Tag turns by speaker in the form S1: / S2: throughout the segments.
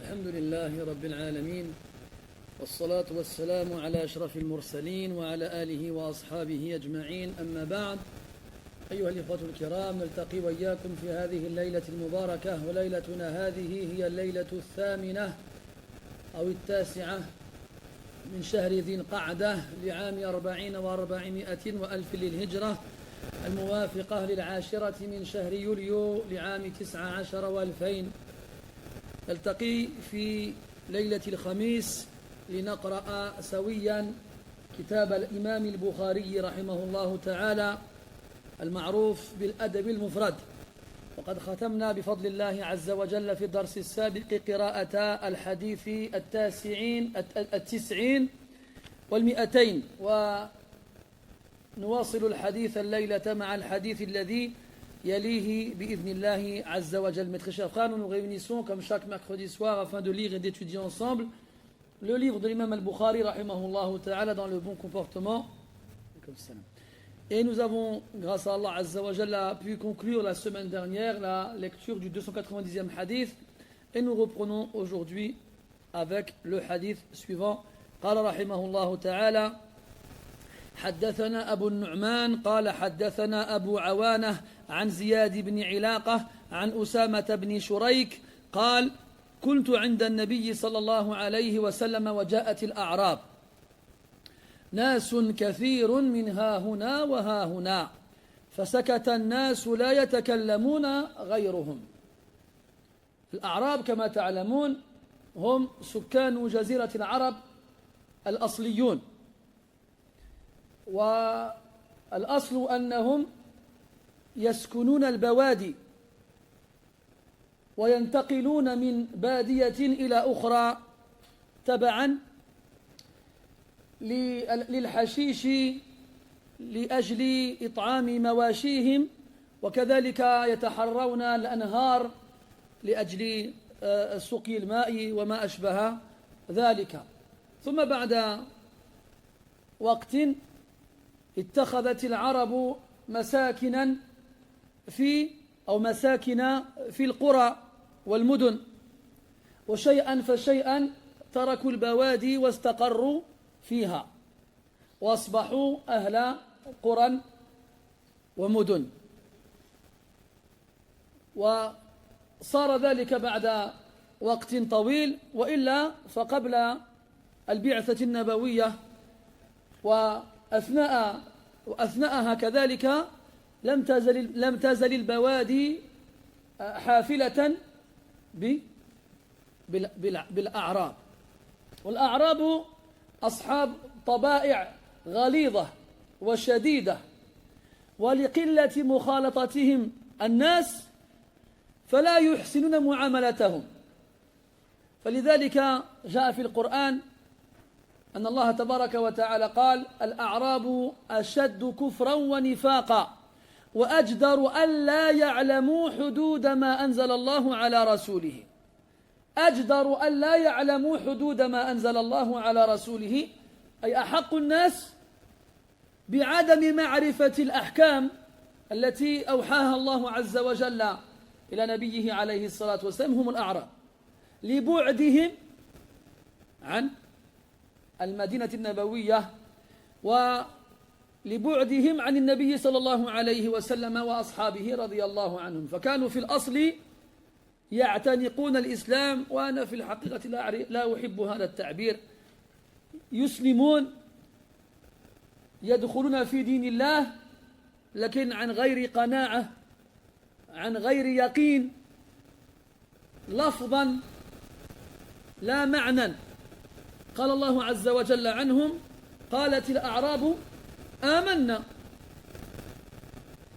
S1: الحمد لله رب العالمين، والصلاة والسلام على أشرف المرسلين وعلى آله وأصحابه أجمعين. أما بعد، أيها الإخوة الكرام، نلتقي وإياكم في هذه الليلة المباركة، وليلتنا هذه هي الليلة 8 أو 9 من شهر ذي القعدة لعام 40 و400 وألف للهجرة، الموافقة للعاشرة من شهر يوليو لعام 19 و2000. نلتقي في ليلة الخميس لنقرأ سويا كتاب الإمام البخاري رحمه الله تعالى المعروف بالأدب المفرد. وقد ختمنا بفضل الله عز وجل في الدرس السابق قراءة الحديث 90 و200، ونواصل الحديث الليلة مع الحديث الذي يليه بإذن الله عز وجل. Mes très chers frères, nous nous réunissons comme chaque mercredi soir afin de lire et d'étudier ensemble le livre de l'imam al-Bukhari rahimahullah ta'ala dans le bon comportement. Et nous avons, grâce à Allah azza wa jalla, pu conclure la semaine dernière la lecture du 290e hadith, et nous reprenons aujourd'hui avec le hadith suivant. قال رحمه الله تعالى: حدثنا أبو النعمان قال حدثنا أبو عوانة عن زياد بن علاقة عن أسامة بن شريك قال: كنت عند النبي صلى الله عليه وسلم وجاءت الأعراب ناس كثير من ها هنا وها هنا، فسكت الناس لا يتكلمون غيرهم. الأعراب كما تعلمون هم سكان جزيرة العرب الأصليون، والأصل أنهم يسكنون البوادي وينتقلون من بادية إلى أخرى تبعا للحشيش لأجل إطعام مواشيهم، وكذلك يتحرون الأنهار لأجل سقي الماء وما أشبه ذلك. ثم بعد وقت اتخذت العرب مساكن في القرى والمدن، وشيئا فشيئا تركوا البوادي واستقروا فيها وأصبحوا أهل قرى ومدن. وصار ذلك بعد وقت طويل، وإلا فقبل البعثة النبوية وأثناءها كذلك لم تزل البوادي حافلة بالأعراب. والأعراب أصحاب طبائع غليظة وشديدة، ولقلة مخالطتهم الناس فلا يحسنون معاملتهم. فلذلك جاء في القرآن أن الله تبارك وتعالى قال: الأعراب أشد كفرا ونفاقا وأجدر ألا يعلموا حدود ما أنزل الله على رسوله. أجدر ألا يعلموا حدود ما أنزل الله على رسوله، أي أحق الناس بعدم معرفة الأحكام التي أوحاها الله عز وجل إلى نبيه عليه الصلاة والسلام هم الأعراب، لبعدهم عن المدينة النبوية ولبعدهم عن النبي صلى الله عليه وسلم وأصحابه رضي الله عنهم. فكانوا في الأصل يعتنقون الإسلام، وأنا في الحقيقة لا أحب هذا التعبير. يسلمون، يدخلون في دين الله، لكن عن غير قناعة، عن غير يقين، لفظا لا معنى. قال الله عز وجل عنهم: قالت الأعراب آمنا،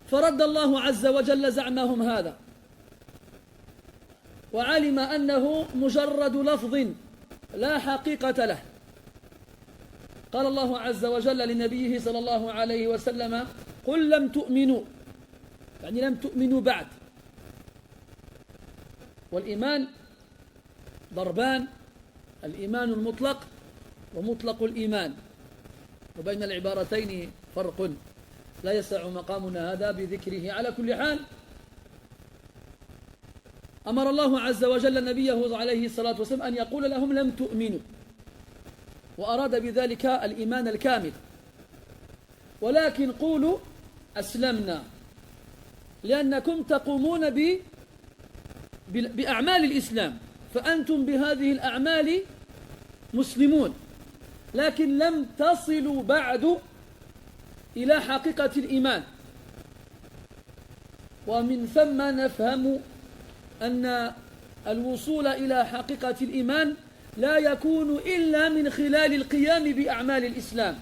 S1: فرد الله عز وجل زعمهم هذا، وعلم أنه مجرد لفظ لا حقيقة له. قال الله عز وجل لنبيه صلى الله عليه وسلم: قل لم تؤمنوا، يعني لم تؤمنوا بعد. والإيمان ضربان: الإيمان المطلق ومطلق الإيمان، وبين العبارتين فرق لا يسع مقامنا هذا بذكره. على كل حال، أمر الله عز وجل نبيه عليه الصلاة والسلام أن يقول لهم لم تؤمنوا، وأراد بذلك الإيمان الكامل، ولكن قولوا أسلمنا، لأنكم تقومون بأعمال الإسلام، فأنتم بهذه الأعمال مسلمون، لكن لم تصلوا بعد إلى حقيقة الإيمان. ومن ثم نفهم أن الوصول إلى حقيقة الإيمان لا يكون إلا من خلال القيام بأعمال الإسلام.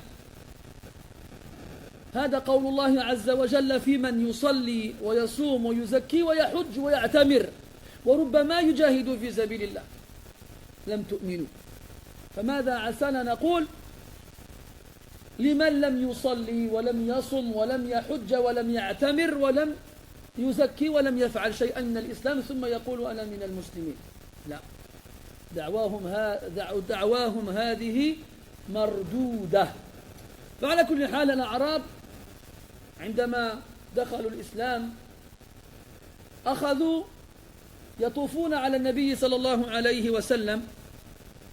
S1: هذا قول الله عز وجل في من يصلي ويصوم ويزكي ويحج ويعتمر وربما يجاهد في سبيل الله. لم تؤمنوا، فماذا عسانا نقول لمن لم يصلي ولم يصم ولم يحج ولم يعتمر ولم يزكي ولم يفعل شيئا من الإسلام ثم يقول أنا من المسلمين؟ لا، دعواهم هذه مردودة. فعلى كل حال الأعراب عندما دخلوا الإسلام أخذوا يطوفون على النبي صلى الله عليه وسلم،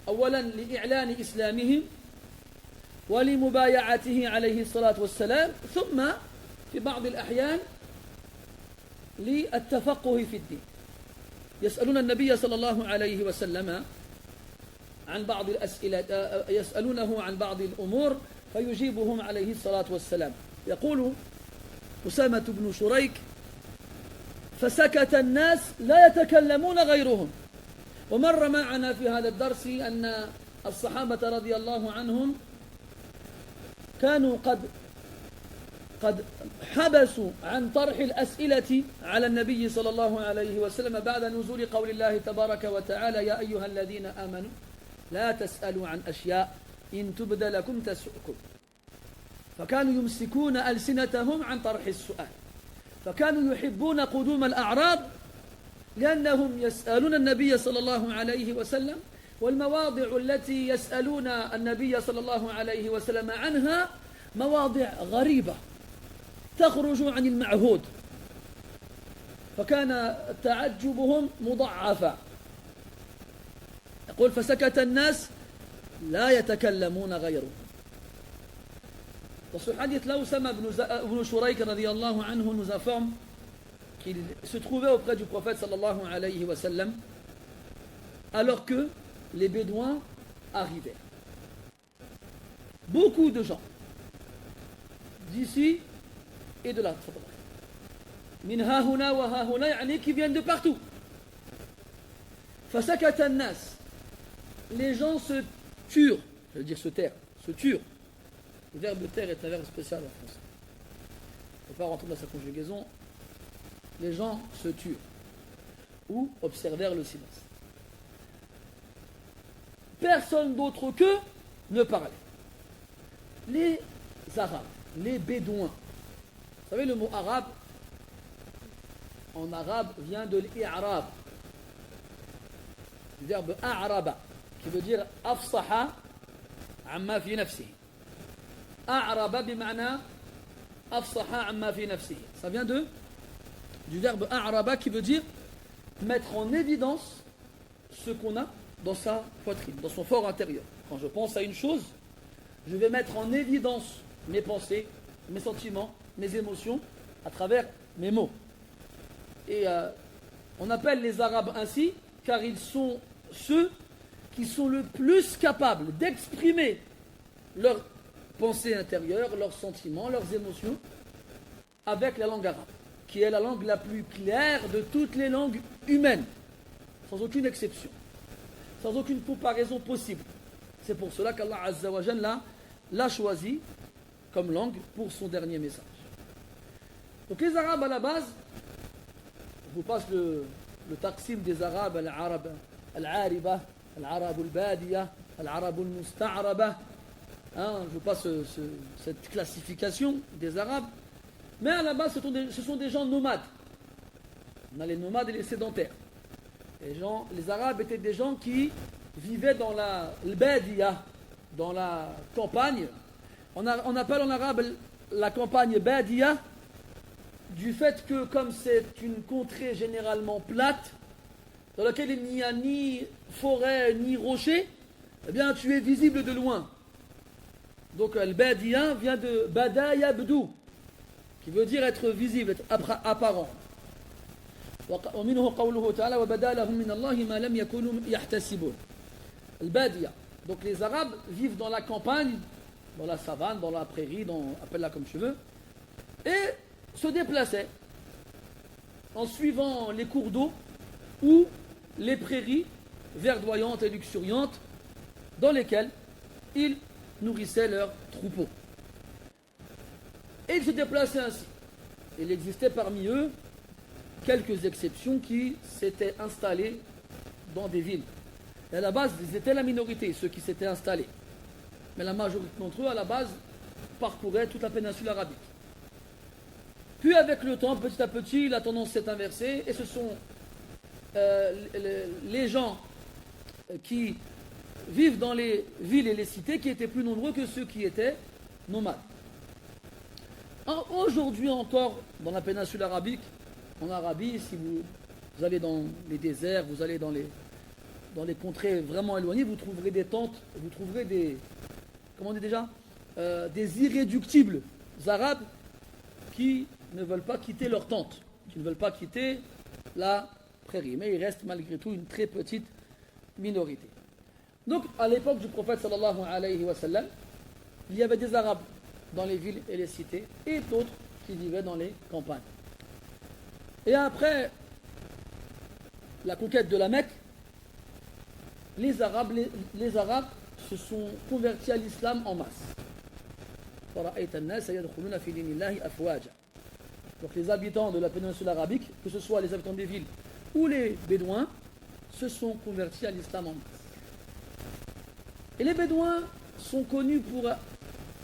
S1: أولا لإعلان إسلامهم ولمبايعته عليه الصلاة والسلام، ثم في بعض الأحيان للتفقه في الدين. يسألون النبي صلى الله عليه وسلم عن بعض الأسئلة، يسألونه عن بعض الأمور فيجيبهم عليه الصلاة والسلام. يقول أسامة بن شريك: فسكت الناس لا يتكلمون غيرهم. ومر معنا في هذا الدرس أن الصحابة رضي الله عنهم كانوا قد حبسوا عن طرح الأسئلة على النبي صلى الله عليه وسلم بعد نزول قول الله تبارك وتعالى: يا أيها الذين آمنوا لا تسألوا عن أشياء إن تبد لكم تسؤكم. فكانوا يمسكون ألسنتهم عن طرح السؤال، فكانوا يحبون قدوم الأعراب لأنهم يسألون النبي صلى الله عليه وسلم، والمواضع التي يسألون النبي صلى الله عليه وسلم عنها مواضع غريبة تخرج عن المعهود، فكان تعجبهم مضاعفا. يقول: فسكت الناس لا يتكلمون غيره. Dans ce hadith-là, Usama ibn Shurayk radiyallahu anhu nous informe qu'il se trouvait auprès du prophète sallallahu alayhi wa sallam alors que les Bédouins arrivaient. Beaucoup de gens d'ici et de là, min hahuna wa hahuna, yani qui viennent de partout. Fasakata an-nas, les gens se turent, je veux dire se taire, se turent. Le verbe taire est un verbe spécial en français. Il ne faut pas rentrer dans sa conjugaison. Les gens se turent ou observèrent le silence. Personne d'autre qu'eux ne parlait. Les Arabes, les Bédouins. Vous savez, le mot arabe, en arabe, vient de l'i'rab, du verbe a'raba, qui veut dire afsaha amma fi nafsihi. A'raba bima'na afsaha amma fi nafsihi. Ça vient du verbe a'raba qui veut dire mettre en évidence ce qu'on a dans sa poitrine, dans son fort intérieur. Quand je pense à une chose, je vais mettre en évidence mes pensées, mes sentiments, mes émotions à travers mes mots. Et on appelle les Arabes ainsi car ils sont ceux qui sont le plus capables d'exprimer leurs pensées intérieures, leurs sentiments, leurs émotions avec la langue arabe, qui est la langue la plus claire de toutes les langues humaines, sans aucune exception, sans aucune comparaison possible. C'est pour cela qu'Allah Azza wa Jalla l'a choisi comme langue pour son dernier message. Donc les Arabes à la base, je vous passe le taqsim des Arabes, al-Arab al-Ariba, al-Arab al-Badiya, al-Arab al-Musta'raba. Je vous passe cette classification des Arabes. Mais à la base, ce sont des gens nomades. On a les nomades et les sédentaires. Les Arabes étaient des gens qui vivaient dans la Badiya, dans la campagne. On appelle en arabe la campagne Badiya du fait que, comme c'est une contrée généralement plate, dans laquelle il n'y a ni forêt ni rocher, eh bien tu es visible de loin. Donc al-badiya vient de bada yabdu, qui veut dire être visible, être apparent. ومنه قوله تعالى وبدا لهم من الله ما لم يكونوا يحتسبون. Al-badiya. Donc les Arabes vivent dans la campagne, dans la savane, dans la prairie, appelle-la comme tu veux, et se déplaçaient en suivant les cours d'eau ou les prairies verdoyantes et luxuriantes dans lesquelles ils nourrissaient leurs troupeaux. Et ils se déplaçaient ainsi. Il existait parmi eux quelques exceptions qui s'étaient installées dans des villes. Et à la base, ils étaient la minorité, ceux qui s'étaient installés. Mais la majorité d'entre eux, à la base, parcouraient toute la péninsule arabique. Puis avec le temps, petit à petit, la tendance s'est inversée et ce sont les gens qui vivent dans les villes et les cités qui étaient plus nombreux que ceux qui étaient nomades. Aujourd'hui encore, dans la péninsule arabique, en Arabie, si vous allez dans les déserts, vous allez dans les contrées vraiment éloignées, vous trouverez des tentes, vous trouverez des, comment on dit déjà, des irréductibles arabes qui ne veulent pas quitter leur tente, qui ne veulent pas quitter la prairie. Mais il reste malgré tout une très petite minorité. Donc, à l'époque du prophète sallallahu alayhi wa sallam, il y avait des Arabes dans les villes et les cités, et d'autres qui vivaient dans les campagnes. Et après la conquête de la Mecque, les Arabes se sont convertis à l'islam en masse. Donc les habitants de la péninsule arabique, que ce soit les habitants des villes ou les Bédouins, se sont convertis à l'islam en masse. Et les Bédouins sont connus pour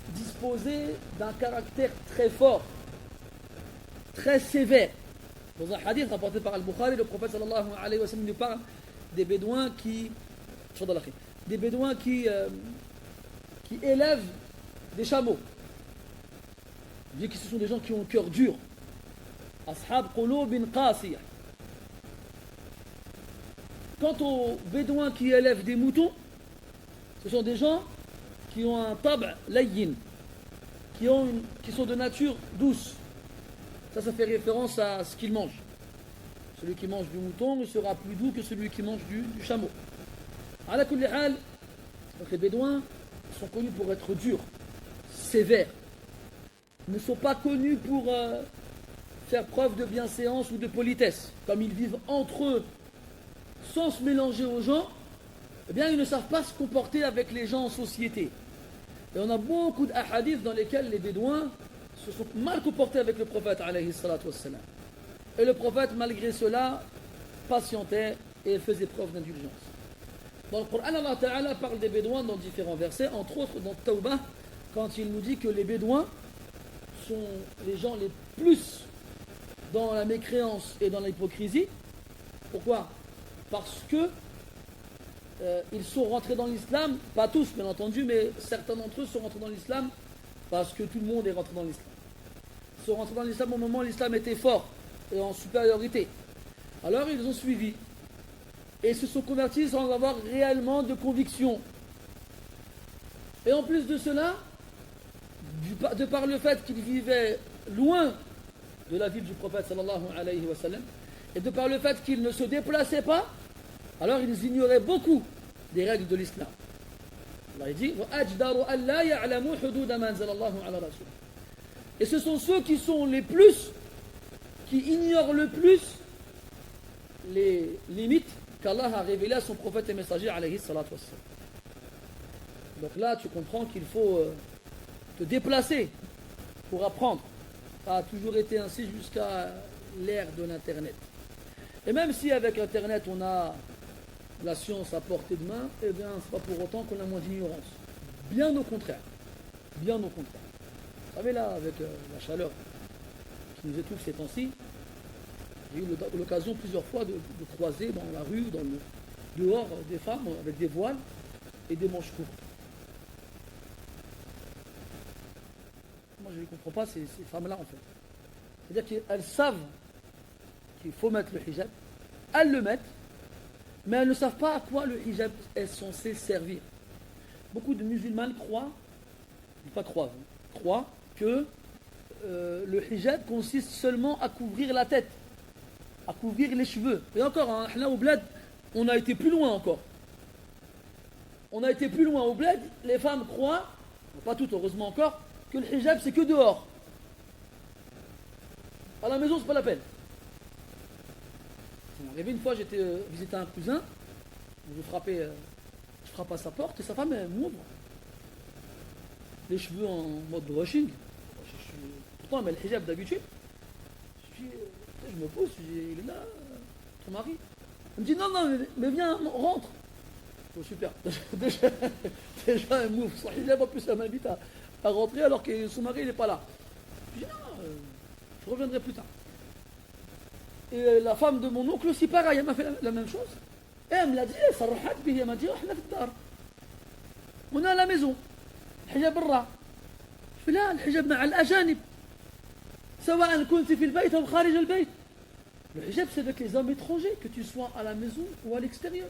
S1: disposer d'un caractère très fort, très sévère. Dans un hadith rapporté par Al-Bukhari, le prophète sallallahu alayhi wa sallam nous parle des Bédouins qui élèvent des chameaux. Il dit que ce sont des gens qui ont un cœur dur. Ashab qulubin qasiyah. Quant aux Bédouins qui élèvent des moutons, ce sont des gens qui ont un tab' layyin, qui sont de nature douce. Ça fait référence à ce qu'ils mangent. Celui qui mange du mouton sera plus doux que celui qui mange du chameau. Ala kulli hal, donc les Bédouins sont connus pour être durs, sévères. Ils ne sont pas connus pour faire preuve de bienséance ou de politesse. Comme ils vivent entre eux sans se mélanger aux gens, eh bien ils ne savent pas se comporter avec les gens en société. Et on a beaucoup d'ahadiths dans lesquels les Bédouins se sont mal comportés avec le prophète alayhi salatu wassalam. Et le prophète, malgré cela, patientait et faisait preuve d'indulgence. Dans le Coran, Allah Ta'ala parle des Bédouins dans différents versets, entre autres dans Tawbah, quand il nous dit que les Bédouins sont les gens les plus dans la mécréance et dans l'hypocrisie. Pourquoi? Parce que ils sont rentrés dans l'islam, pas tous bien entendu, mais certains d'entre eux sont rentrés dans l'islam parce que tout le monde est rentré dans l'islam. Ils sont rentrés dans l'islam au moment où l'islam était fort et en supériorité. Alors ils ont suivi et se sont convertis sans avoir réellement de conviction. Et en plus de cela, de par le fait qu'ils vivaient loin de la ville du prophète sallallahu alayhi wa sallam, et de par le fait qu'ils ne se déplaçaient pas, alors ils ignoraient beaucoup des règles de l'islam. Allah dit et ce sont ceux qui sont les plus, qui ignorent le plus les limites qu'Allah a révélées à son prophète et messager alayhi salatu wassalam. Donc là tu comprends qu'il faut te déplacer pour apprendre. Ça a toujours été ainsi jusqu'à l'ère de l'internet. Et même si avec internet on a la science à portée de main, eh bien c'est pas pour autant qu'on a moins d'ignorance. Bien au contraire. Bien au contraire. Vous savez là, avec la chaleur qui nous étouffe ces temps-ci, j'ai eu l'occasion plusieurs fois de croiser dans la rue, dans le dehors, des femmes avec des voiles et des manches courtes. Moi je ne comprends pas ces femmes-là en fait. C'est-à-dire qu'elles savent qu'il faut mettre le hijab, elles le mettent, Mais elles ne savent pas à quoi le hijab est censé servir. Beaucoup de musulmanes croient que le hijab consiste seulement à couvrir la tête, à couvrir les cheveux. Et encore, hein, là au bled, on a été plus loin encore. On a été plus loin au bled, les femmes croient, pas toutes heureusement encore, que le hijab c'est que dehors. À la maison, c'est pas la peine. Ça m'est arrivé une fois, j'étais visiter un cousin, je frappe à sa porte et sa femme elle m'ouvre. Les cheveux en mode brushing. Pourtant, elle met le hijab d'habitude. Je me pose, je dis, il est là, ton mari. Elle me dit, non, mais viens, rentre. Oh, super. Déjà, elle m'ouvre son hijab, en plus, elle m'invite à rentrer alors que son mari, il n'est pas là. Je dis, non, je reviendrai plus tard. Et la femme de mon oncle aussi, pareil, elle m'a fait la même chose. Et elle me l'a dit, elle m'a dit, on est à la maison. الحجاب برا لا الحجاب مع الأجانب سواء كنت في البيت أو خارج البيت. Le hijab c'est avec les hommes étrangers, que tu sois à la maison ou à l'extérieur.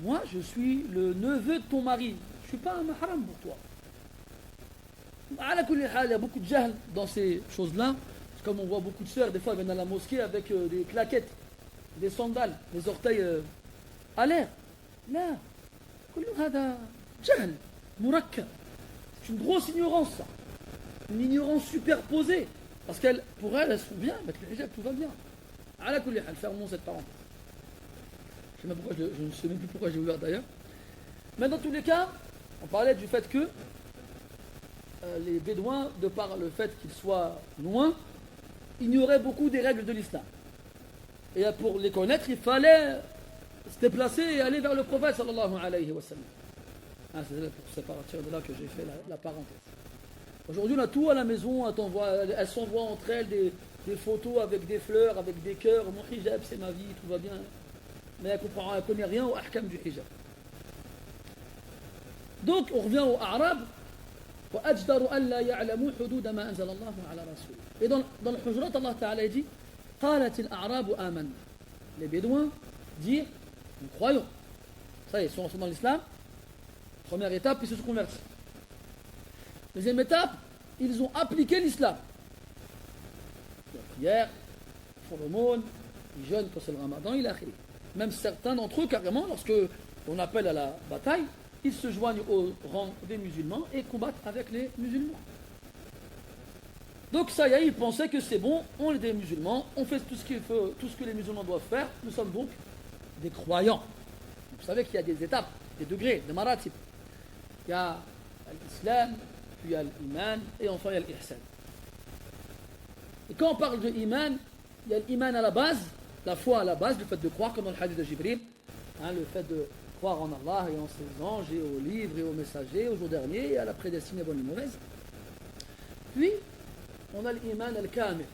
S1: Moi je suis le neveu de ton mari, je ne suis pas un mahram pour toi. Il y a beaucoup de jahl dans ces choses-là. C'est comme on voit beaucoup de sœurs, des fois elles viennent à la mosquée avec des claquettes, des sandales, les orteils à l'air. Là, jahl. Murakkab. C'est une grosse ignorance, ça. Une ignorance superposée. Parce qu'elle, pour elles sont bien, avec le hijab, tout va bien. Ala kulli hal, fermons cette parenthèse. Je ne sais même plus pourquoi j'ai ouvert d'ailleurs. Mais dans tous les cas, on parlait du fait que les Bédouins, de par le fait qu'ils soient loin, ignoraient beaucoup des règles de l'islam. Et pour les connaître, il fallait se déplacer et aller vers le prophète sallallahu alayhi wa sallam. C'est à partir de là que j'ai fait la parenthèse. Aujourd'hui, on a tout à la maison, elles s'envoient entre elles des photos avec des fleurs, avec des cœurs. Mon hijab, c'est ma vie, tout va bien. Mais elle ne connaît rien au ahkam du hijab. Donc, on revient au Arab. Et dans le Hujurat, Allah Ta'ala dit les Bédouins disent nous croyons. Ça y est, ils sont dans l'islam. Première étape, ils se sont convertis. Deuxième étape, ils ont appliqué l'islam. La prière, ils font l'aumône, ils jeûnent quand c'est le ramadan, il a khiri. Même certains d'entre eux, carrément, lorsque on appelle à la bataille, ils se joignent au rang des musulmans et combattent avec les musulmans. Donc ça y est, ils pensaient que c'est bon, on est des musulmans, on fait tout ce que les musulmans doivent faire, nous sommes donc des croyants. Vous savez qu'il y a des étapes, des degrés, des maratib. Il y a l'islam, puis il y a l'iman, et enfin il y a l'ihsan. Et quand on parle de iman, il y a l'iman à la base, la foi à la base, le fait de croire, comme dans le hadith de Jibril, le fait de croire en Allah et en ses anges, et aux livres, et aux messagers, au jour dernier, et à la prédestinée bonne et mauvaise. Puis, on a l'iman al-kamil,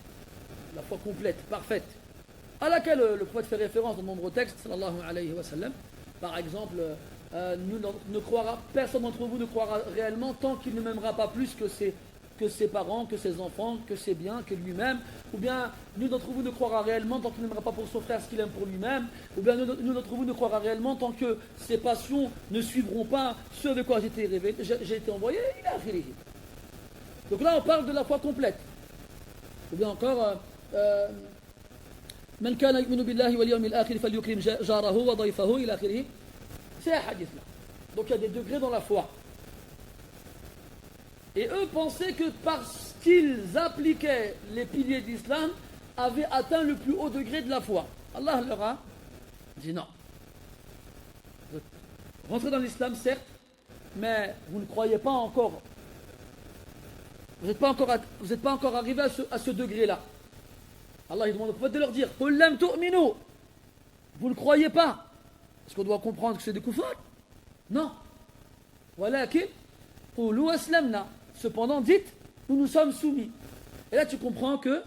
S1: la foi complète, parfaite, à laquelle le prophète fait référence dans de nombreux textes, sallallahu alayhi wa sallam. Par exemple, personne d'entre vous ne croira réellement tant qu'il ne m'aimera pas plus que ses parents, que ses enfants, que ses biens, que lui-même. Ou bien, nul d'entre vous ne croira réellement tant qu'il n'aimera pas pour son frère ce qu'il aime pour lui-même. Ou bien, nul d'entre vous ne croira réellement tant que ses passions ne suivront pas ce de quoi j'ai été envoyé. Il a fait. Donc là, on parle de la foi complète. Ou bien encore, من كان يؤمن بالله واليوم الآخر فليكرم جاره وضيفه إلى آخره. C'est un hadith là. Donc il y a des degrés dans la foi. Et eux pensaient que parce qu'ils appliquaient les piliers d'islam, avaient atteint le plus haut degré de la foi. Allah leur a dit non. Vous rentrez dans l'islam, certes, mais vous ne croyez pas encore. Vous n'êtes pas encore arrivé à ce degré-là. Allah il demande au prophète de leur dire قُلْ لَمْ تُؤْمِنُوا. Vous ne croyez pas. Est-ce qu'on doit comprendre que c'est des koufars? Non. وَلَكِنْ قُولُوا أَسْلَمْنَا. Cependant, dites, nous nous sommes soumis. Et là, tu comprends que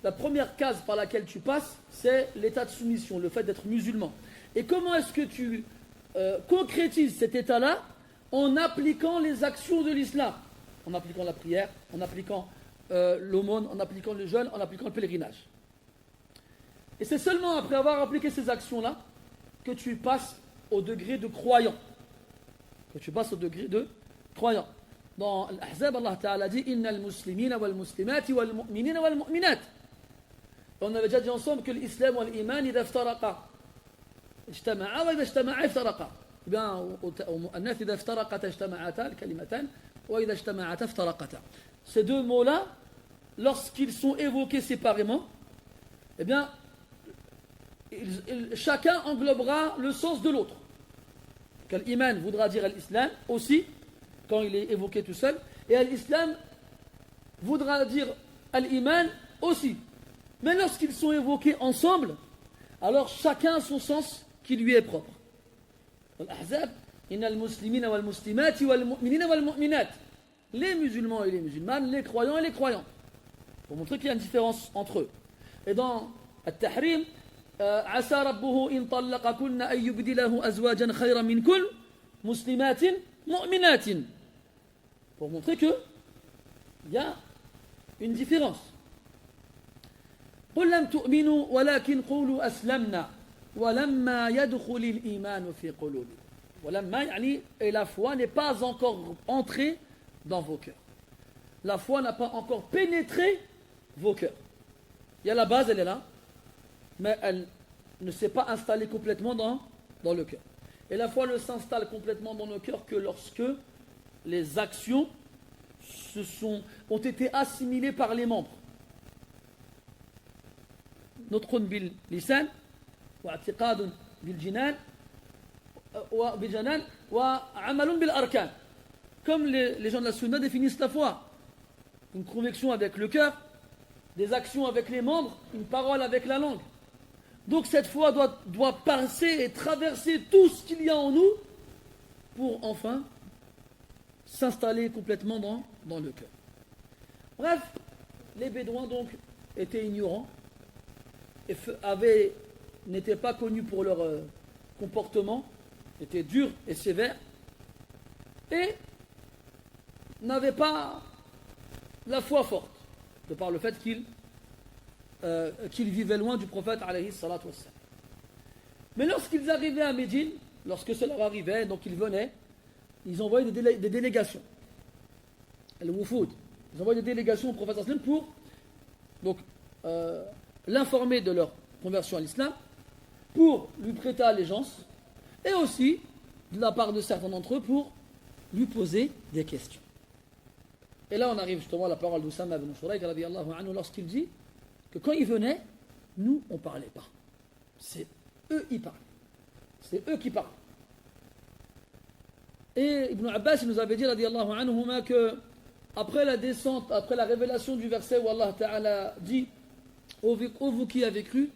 S1: la première case par laquelle tu passes, c'est l'état de soumission, le fait d'être musulman. Et comment est-ce que tu concrétises cet état-là? En appliquant les actions de l'islam. En appliquant la prière, en appliquant l'aumône, en appliquant le jeûne, en appliquant le pèlerinage. Et c'est seulement après avoir appliqué ces actions-là que tu passes au degré de croyant. Que tu passes au degré de croyant. Dans l'Ahzab, Allah Ta'ala dit Inna al-muslimina wal-muslimati wal-mu'minina wal-mu'minat. On avait déjà dit ensemble que l'islam et l'iman, idha iftaraqa اجتمعا وإذا اجتمعا افترقا. Bien, au mu'annath, idha iftaraqata ijtama'ata al-kalimatan wa idha ijtama'ata iftaraqata. Ces deux mots-là, lorsqu'ils sont évoqués séparément, eh bien, chacun englobera le sens de l'autre. L'iman voudra dire l'islam aussi, quand il est évoqué tout seul, et l'islam voudra dire l'iman aussi. Mais lorsqu'ils sont évoqués ensemble, alors chacun a son sens qui lui est propre. Al-Ahzab, inna al-muslimina wal-muslimati wal-mu'minina wal-mu'minat. Les musulmans et les musulmanes, les croyants et les croyants. Pour montrer qu'il y a une différence entre eux. Et dans Al-Tahrim, عسى ربه إن طلقكن أن يبدله أزواجا خيرا منكن مسلمات مؤمنات. Pour montrer que il y a une différence. قل لم تؤمنوا ولكن قولوا أسلمنا ولما يدخل الإيمان في قلوبكم. ولما يعني et la foi n'est pas encore entrée dans vos cœurs. La foi n'a pas encore pénétré vos cœurs. Il y a la base, elle est là, mais elle ne s'est pas installée complètement dans le cœur. Et la foi ne s'installe complètement dans nos cœurs que lorsque les actions ont été assimilées par les membres. نطق باللسان واعتقاد بالجنان وعمل بالأركان. Comme les gens de la Sunna définissent la foi, une conviction avec le cœur, des actions avec les membres, une parole avec la langue. Donc cette foi doit passer et traverser tout ce qu'il y a en nous pour enfin s'installer complètement dans le cœur. Bref, les Bédouins donc étaient ignorants et n'étaient pas connus pour leur comportement, étaient durs et sévères et n'avaient pas la foi forte, de par le fait qu'ils vivaient loin du prophète alayhi salatu wassalam. Mais lorsqu'ils arrivaient à Médine, lorsque cela arrivait, donc ils venaient, ils envoyaient des délégations. Al-Wufud. Ils envoyaient des délégations au prophète sallam pour donc l'informer de leur conversion à l'islam, pour lui prêter allégeance, et aussi, de la part de certains d'entre eux, pour lui poser des questions. Et là, on arrive justement à la parole d'Oussama ibn Shurayk radiyallahu anhu lorsqu'il dit que quand ils venaient, nous, on ne parlait pas. C'est eux qui parlaient. C'est eux qui parlent. Et Ibn Abbas nous avait dit radiyallahu anhu que après la descente, après la révélation du verset où Allah Ta'ala dit ô vous qui avez cru,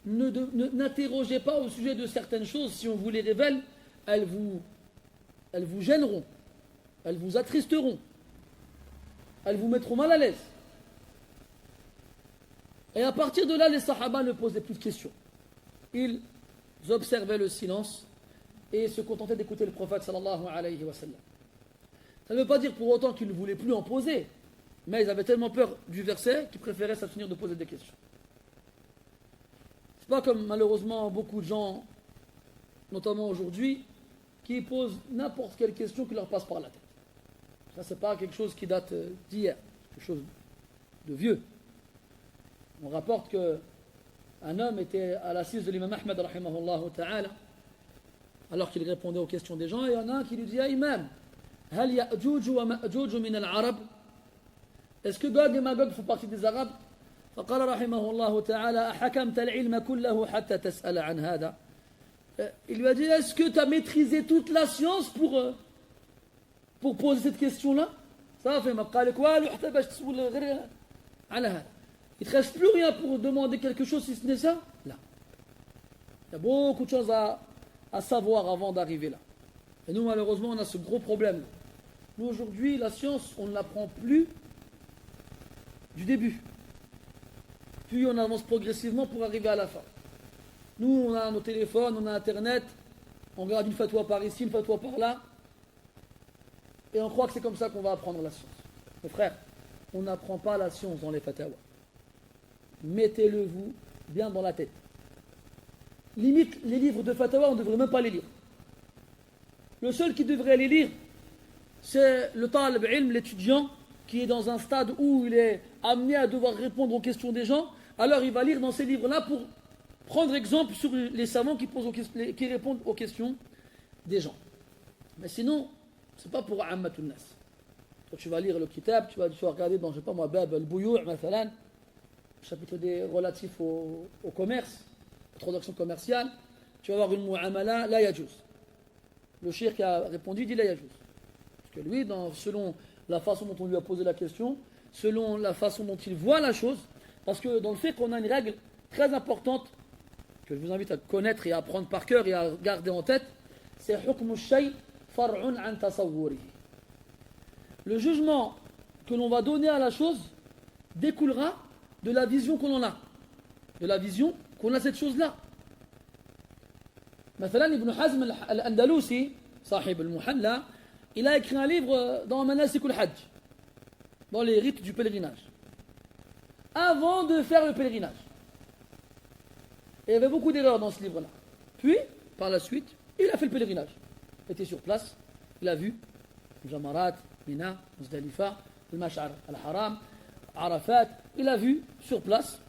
S1: n'interrogez pas au sujet de certaines choses, si on vous les révèle, elles vous gêneront, elles vous attristeront, elles vous mettront mal à l'aise. Et à partir de là, les Sahaba ne posaient plus de questions. Ils observaient le silence et se contentaient d'écouter le prophète sallallahu alayhi wa sallam. Ça ne veut pas dire pour autant qu'ils ne voulaient plus en poser, mais ils avaient tellement peur du verset qu'ils préféraient s'abstenir de poser des questions. C'est pas comme malheureusement beaucoup de gens, notamment aujourd'hui, qui posent n'importe quelle question qui leur passe par la tête. Ça, c'est pas quelque chose qui date d'hier, c'est quelque chose de vieux. On rapporte qu'un homme était à l'assise de l'imam Ahmed rahimahullah ta'ala, alors qu'il répondait aux questions des gens, et il y en a un qui lui dit: ah, imam, hal ya'juj wa ma'juj min al-arab? Est-ce que Gog et Magog font partie des Arabes? فقال رحمه الله تعالى أحكمت العلم كله حتى تسأل عن هذا. Il lui a dit: est-ce que tu as maîtrisé toute la science pour poser cette question-là? Ça fait قال quoi حتى باش تسول غير على هذا. Il ne te reste plus rien pour demander quelque chose si ce n'est ça? Là. Il y a beaucoup de choses à savoir avant d'arriver là. Et nous, malheureusement, on a ce gros problème. Nous, aujourd'hui, la science, on ne l'apprend plus du début. Puis on avance progressivement pour arriver à la fin. Nous, on a nos téléphones, on a Internet, on regarde une fatwa par ici, une fatwa par là, et on croit que c'est comme ça qu'on va apprendre la science. Mes frères, on n'apprend pas la science dans les fatwas. Mettez-le vous bien dans la tête. limite, les livres de fatwa, on ne devrait même pas les lire. Le seul qui devrait les lire, c'est le talib ilm, l'étudiant, qui est dans un stade où il est amené à devoir répondre aux questions des gens. Alors il va lire dans ces livres-là pour prendre exemple sur les savants qui répondent aux questions des gens. Mais sinon, c'est pas pour Ammatun Nas. Quand tu vas lire le kitab, tu vas regarder dans, je sais pas moi, Bab al-Buyu' mathalan, chapitre relatif au commerce, aux transactions commerciales, tu vas avoir une mu'amala, la yajouz. Le cheikh qui a répondu dit la yajouz. Parce que lui, selon la façon dont on lui a posé la question, selon la façon dont il voit la chose, parce que dans le fait qu'on a une règle très importante, que je vous invite à connaître et à apprendre par cœur et à garder en tête, c'est hukmu shay far'un an tasawwurihi. Le jugement que l'on va donner à la chose découlera de la vision qu'on en a. De la vision qu'on a de cette chose-là. Mathalan, Ibn Hazm al-Andalusi, Sahib al-Muhalla, il a écrit un livre dans Manasik al-Hajj, dans les rites du pèlerinage. Avant de faire le pèlerinage. Et il y avait beaucoup d'erreurs dans ce livre-là. Puis, par la suite, il a fait le pèlerinage. Il était sur place, il a vu Jamarat, Mina, Muzdalifa, le Mash'ar al-Haram, Arafat, il a vu sur place,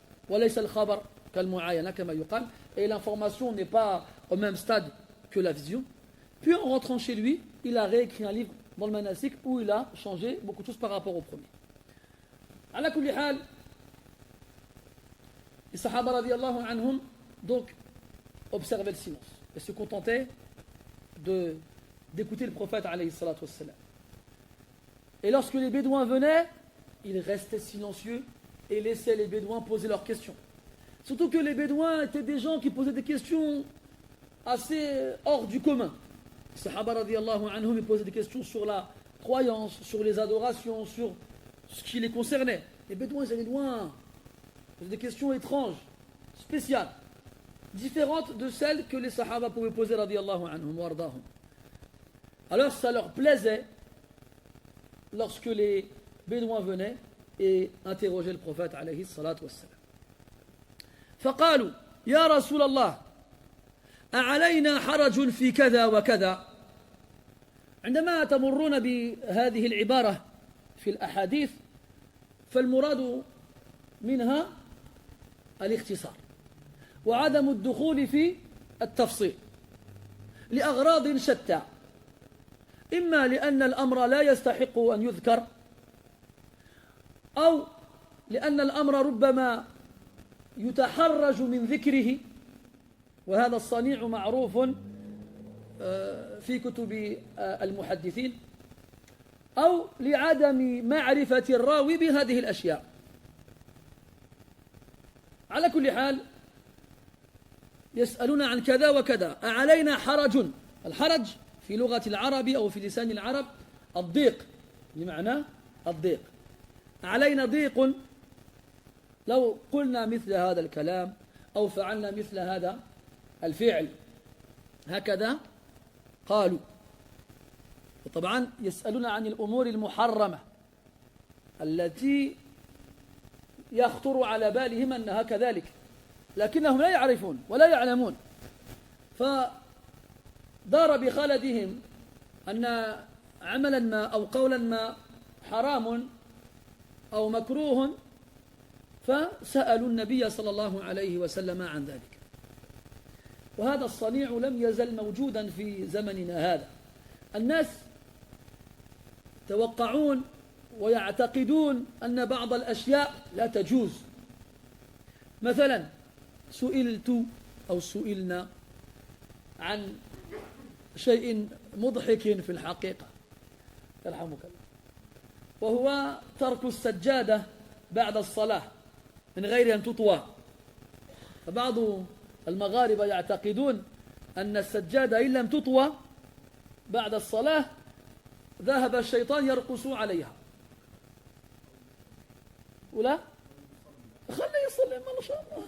S1: et l'information n'est pas au même stade que la vision. Puis en rentrant chez lui, il a réécrit un livre dans le Manasik où il a changé beaucoup de choses par rapport au premier. Ala kulli hal, les Sahaba radiyallahu anhum donc observaient le silence et se contentaient d'écouter le prophète alayhi salatu wassalam. Et lorsque les Bédouins venaient, ils restaient silencieux et laissaient les Bédouins poser leurs questions. Surtout que les Bédouins étaient des gens qui posaient des questions assez hors du commun. Les Sahaba radiyallahu anhum, ils posaient des questions sur la croyance, sur les adorations, sur ce qui les concernait. Les Bédouins, ils allaient loin. Ils posaient des questions étranges, spéciales, différentes de celles que les Sahaba pouvaient poser radiyallahu anhum wa ardahum. Alors ça leur plaisait lorsque les Bédouins venaient et interrogeaient le prophète alayhi salatu wassalam. فقالوا يا رسول الله أعلينا حرج في كذا وكذا. عندما تمرون بهذه العبارة في الأحاديث فالمراد منها الاختصار وعدم الدخول في التفصيل لأغراض شتى، إما لأن الأمر لا يستحق أن يذكر، أو لأن الأمر ربما يتحرج من ذكره، وهذا الصنيع معروف في كتب المحدثين، أو لعدم معرفة الراوي بهذه الأشياء. على كل حال يسألون عن كذا وكذا، أعلينا حرج. الحرج في لغة العرب أو في لسان العرب الضيق، بمعنى الضيق. علينا ضيق لو قلنا مثل هذا الكلام أو فعلنا مثل هذا الفعل. هكذا قالوا. وطبعا يسألون عن الأمور المحرمة التي يخطر على بالهم أنها كذلك، لكنهم لا يعرفون ولا يعلمون. فدار بخلدهم أن عملا ما أو قولا ما حرام أو مكروه، فسألوا النبي صلى الله عليه وسلم عن ذلك. وهذا الصنيع لم يزل موجودا في زمننا هذا. الناس يتوقعون ويعتقدون أن بعض الأشياء لا تجوز. مثلا سئلت أو سئلنا عن شيء مضحك في الحقيقة يرحمك الله، وهو ترك السجادة بعد الصلاة من غير أن تطوى. فبعض المغاربة يعتقدون أن السجادة إن لم تطوى بعد الصلاة ذهب الشيطان يرقص عليها. ولا خليه يصلي ما شاء الله.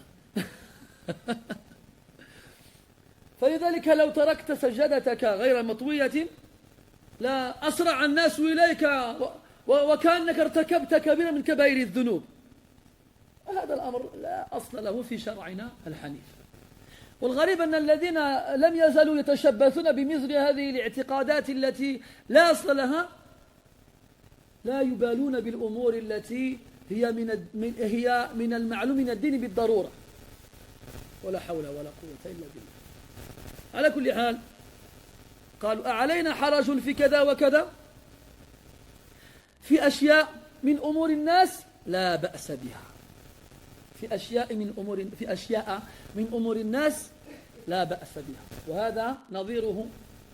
S1: فلذلك لو تركت سجادتك غير مطوية لا أسرع الناس إليك وكأنك ارتكبت كبيرا من كبائر الذنوب. هذا الأمر لا أصل له في شرعنا الحنيف. والغريب أن الذين لم يزالوا يتشبثون بمثل هذه الاعتقادات التي لا أصل لها لا يبالون بالأمور التي هي من المعلوم من الدين بالضرورة. ولا حول ولا قوة إلا بالله. على كل حال قالوا أعلينا حرج في كذا وكذا، في أشياء من أمور الناس لا بأس بها، في أشياء من أمور الناس لا بأس بها. وهذا نظيره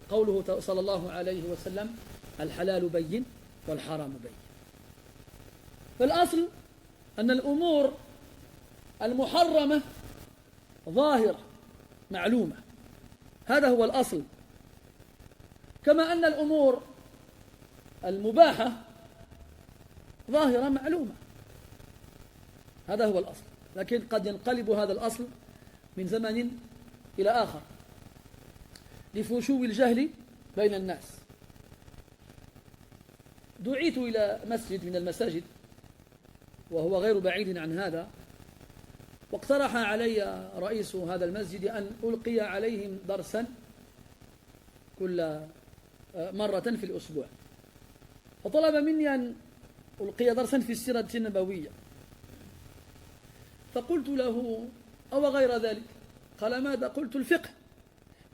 S1: قوله صلى الله عليه وسلم الحلال بين والحرام بين. فالأصل أن الأمور المحرمة ظاهرة معلومة، هذا هو الأصل، كما أن الأمور المباحة ظاهرة معلومة، هذا هو الأصل. لكن قد ينقلب هذا الأصل من زمن إلى آخر لفشو الجهل بين الناس. دعيت إلى مسجد من المساجد وهو غير بعيد عن هذا، واقترح علي رئيس هذا المسجد أن ألقي عليهم درسا كل مرة في الأسبوع، فطلب مني أن ألقي درسا في السيرة النبوية، فقلت له أو غير ذلك؟ قال ماذا؟ قلت الفقه.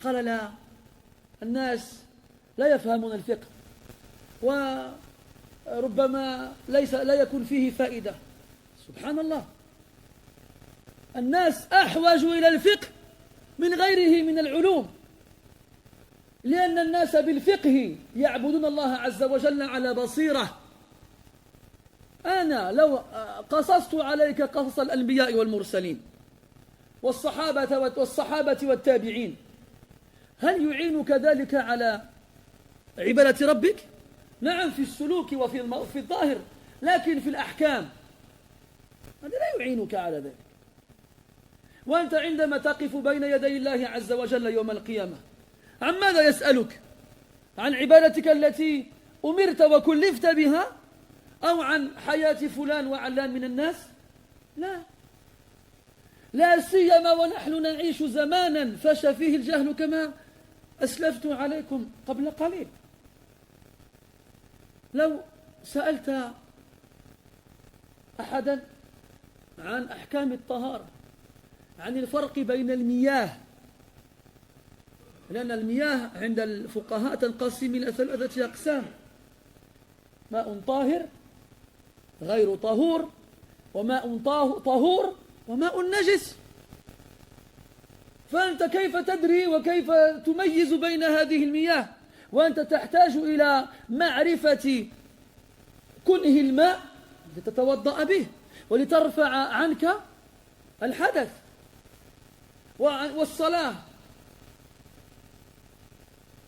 S1: قال لا، الناس لا يفهمون الفقه وربما لا يكون فيه فائدة. سبحان الله، الناس أحوج إلى الفقه من غيره من العلوم، لأن الناس بالفقه يعبدون الله عز وجل على بصيرة. أنا لو قصصت عليك قصص الأنبياء والمرسلين والصحابة والتابعين، هل يعينك ذلك على عبادة ربك؟ نعم، في السلوك وفي الظاهر، لكن في الأحكام هذا لا يعينك على ذلك. وأنت عندما تقف بين يدي الله عز وجل يوم القيامة، عن ماذا يسألك؟ عن عبادتك التي أمرت وكلفت بها، أو عن حياة فلان وعلان من الناس؟ لا سيما ونحن نعيش زمانا فشى فيه الجهل كما أسلفت عليكم قبل قليل. لو سألت أحدا عن أحكام الطهارة، عن الفرق بين المياه، لأن المياه عند الفقهاء تنقسم إلى 3 أقسام: ماء طاهر، غير طهور، وماء طهور، وماء نجس. فأنت كيف تدري وكيف تميز بين هذه المياه وأنت تحتاج إلى معرفة كنه الماء لتتوضأ به ولترفع عنك الحدث؟ والصلاة،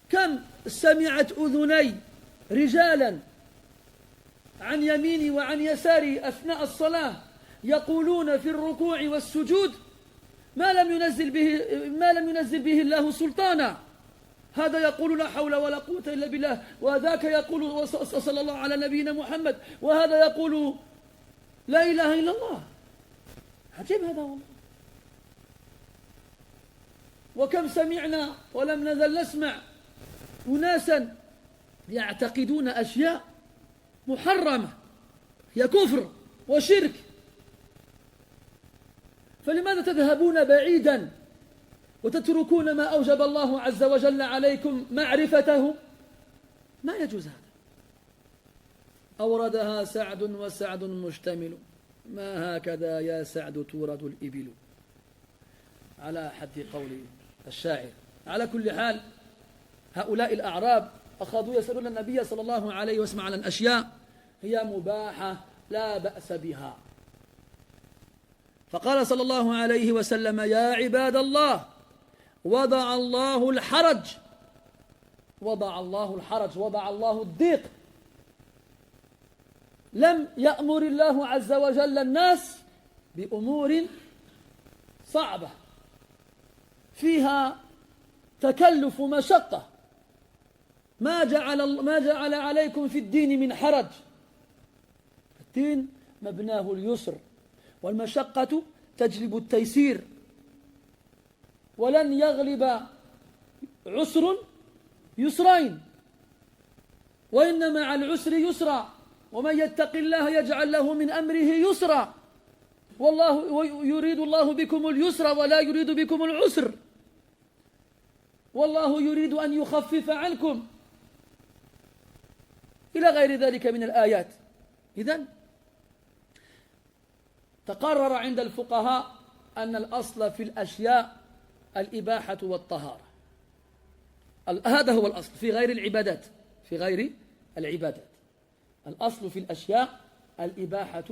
S1: كم سمعت أذني رجالا عن يميني وعن يساري أثناء الصلاة يقولون في الركوع والسجود ما لم ينزل به الله سلطانا. هذا يقول لا حول ولا قوة إلا بالله، وذاك يقول صلى الله على نبينا محمد، وهذا يقول لا إله إلا الله. عجيب هذا والله. وكم سمعنا ولم نزل نسمع أناسا يعتقدون أشياء محرمة، هي كفر وشرك. فلماذا تذهبون بعيدا وتتركون ما أوجب الله عز وجل عليكم معرفته؟ ما يجوز هذا. أوردها سعد وسعد مشتمل، ما هكذا يا سعد تورد الإبل، على حد قول الشاعر. على كل حال، هؤلاء الأعراب أخذوا يسألون النبي صلى الله عليه وسلم عن أشياء هي مباحة لا بأس بها. فقال صلى الله عليه وسلم: يا عباد الله، وضع الله الحرج، وضع الله الضيق. لم يأمر الله عز وجل الناس بأمور صعبة فيها تكلف ومشقة. ما جعل عليكم في الدين من حرج. الدين مبناه اليسر، والمشقة تجلب التيسير. ولن يغلب عسر يسرين، وإن مع العسر يسرا، ومن يتق الله يجعل له من أمره يسرا، والله يريد الله بكم اليسر ولا يريد بكم العسر، والله يريد أن يخفف عنكم، إلى غير ذلك من الآيات. إذن تقرر عند الفقهاء أن الأصل في الأشياء الإباحة والطهارة، هذا هو الأصل في غير العبادات، في غير العبادات الأصل في الأشياء الإباحة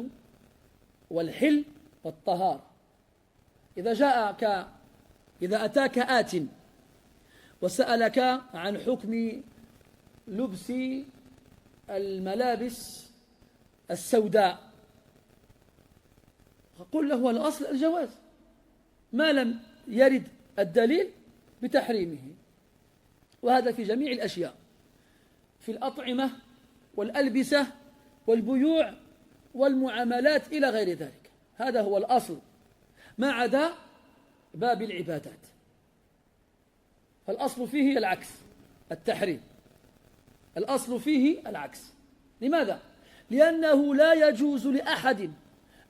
S1: والحل والطهارة. إذا أتاك آت وسألك عن حكم لبس الملابس السوداء، فقل له الأصل الجواز ما لم يرد الدليل بتحريمه. وهذا في جميع الأشياء، في الأطعمة والألبسة والبيوع والمعاملات إلى غير ذلك، هذا هو الأصل، ما عدا باب العبادات فالأصل فيه العكس، التحريم، الأصل فيه العكس. لماذا؟ لأنه لا يجوز لأحد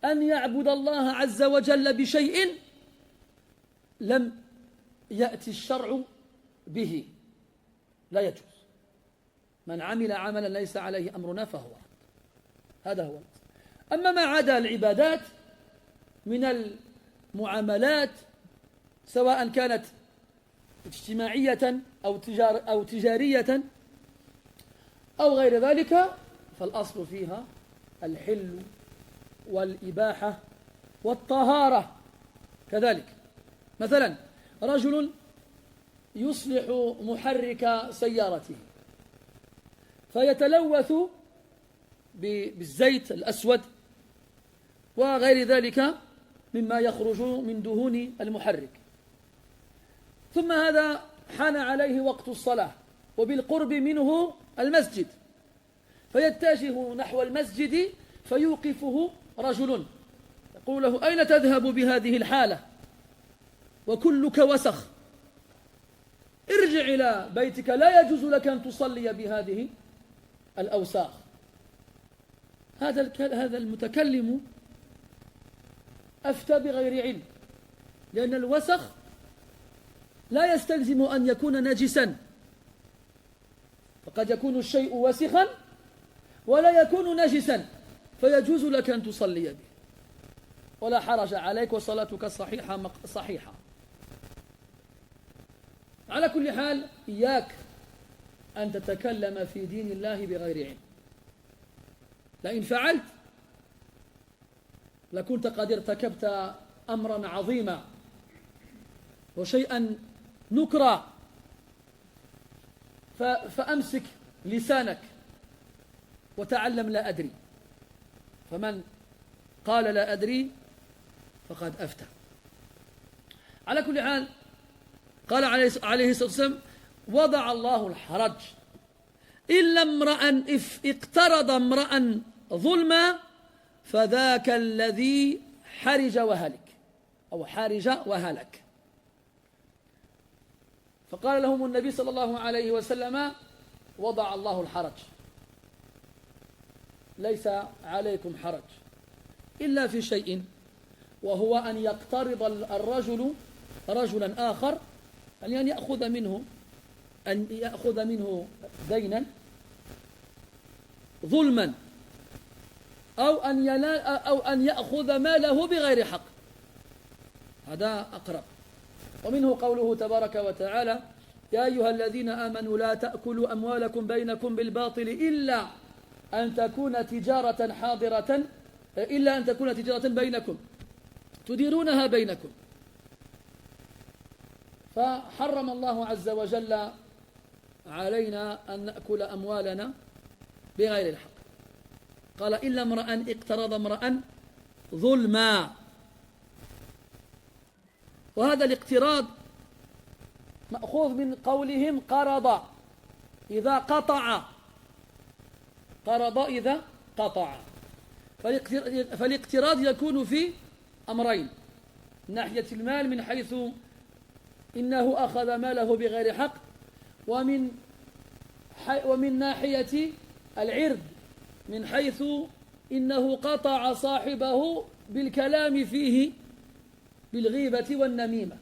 S1: أن يعبد الله عز وجل بشيء لم يأتي الشرع به، لا يجوز. من عمل عملا ليس عليه أمرنا فهو رد، هذا هو الأصل. أما ما عدا العبادات من المعاملات سواء كانت اجتماعية أو تجارية أو غير ذلك، فالأصل فيها الحل والإباحة والطهارة. كذلك مثلا رجل يصلح محرك سيارته فيتلوث بالزيت الأسود وغير ذلك مما يخرج من دهون المحرك، ثم هذا حان عليه وقت الصلاة وبالقرب منه المسجد، فيتجه نحو المسجد فيوقفه رجل يقول له: أين تذهب بهذه الحالة وكلك وسخ؟ ارجع إلى بيتك، لا يجوز لك أن تصلي بهذه الأوساخ. هذا المتكلم أفتى بغير علم، لأن الوسخ لا يستلزم أن يكون نجسا، فقد يكون الشيء وسخا ولا يكون نجسا، فيجوز لك أن تصلي به ولا حرج عليك وصلاتك صحيحة. على كل حال، إياك أن تتكلم في دين الله بغير علم، لئن فعلت لكنت قد ارتكبت أمرا عظيما وشيئا نكرا، فأمسك لسانك وتعلم لا أدري، فمن قال لا أدري فقد أفتى. على كل حال، قال عليه الصلاة والسلام: وضع الله الحرج إلا امرأ اقترض امرأ ظلما فذاك الذي حرج وهلك، أو حرج وهلك. فقال لهم النبي صلى الله عليه وسلم: وضع الله الحرج، ليس عليكم حرج إلا في شيء، وهو أن يقترض الرجل رجلا آخر، يعني أن يأخذ منه دينا ظلما، أو أن يأخذ ماله بغير حق، هذا أقرب. ومنه قوله تبارك وتعالى: يا أيها الذين آمنوا لا تأكلوا أموالكم بينكم بالباطل إلا أن تكون تجارة بينكم تديرونها بينكم. فحرم الله عز وجل علينا أن نأكل أموالنا بغير الحق، قال: إلا امرأ اقترض امرأ ظلما. وهذا الاقتراض مأخوذ من قولهم قرض إذا قطع، قرض إذا قطع. فالاقتراض يكون في أمرين: من ناحية المال من حيث إنه أخذ ماله بغير حق ومن ناحية العرض من حيث إنه قطع صاحبه بالكلام فيه بالغيبة والنميمة.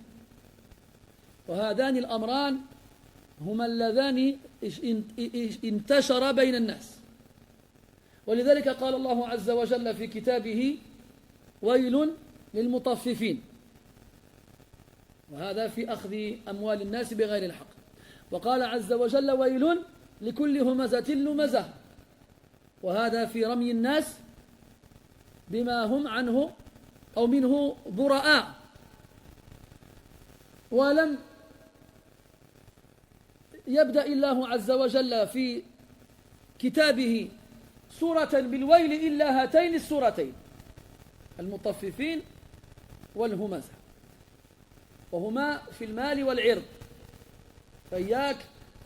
S1: وهذان الأمران هما اللذان انتشر بين الناس. ولذلك قال الله عز وجل في كتابه: ويل للمطففين. وهذا في أخذ أموال الناس بغير الحق. وقال عز وجل: ويل لكل همزة لمزة. وهذا في رمي الناس بما هم عنه أو منه براء. ولم يبدأ الله عز وجل في كتابه سورة بالويل إلا هاتين السورتين: المطففين والهمزة، وهما في المال والعرض. فإياك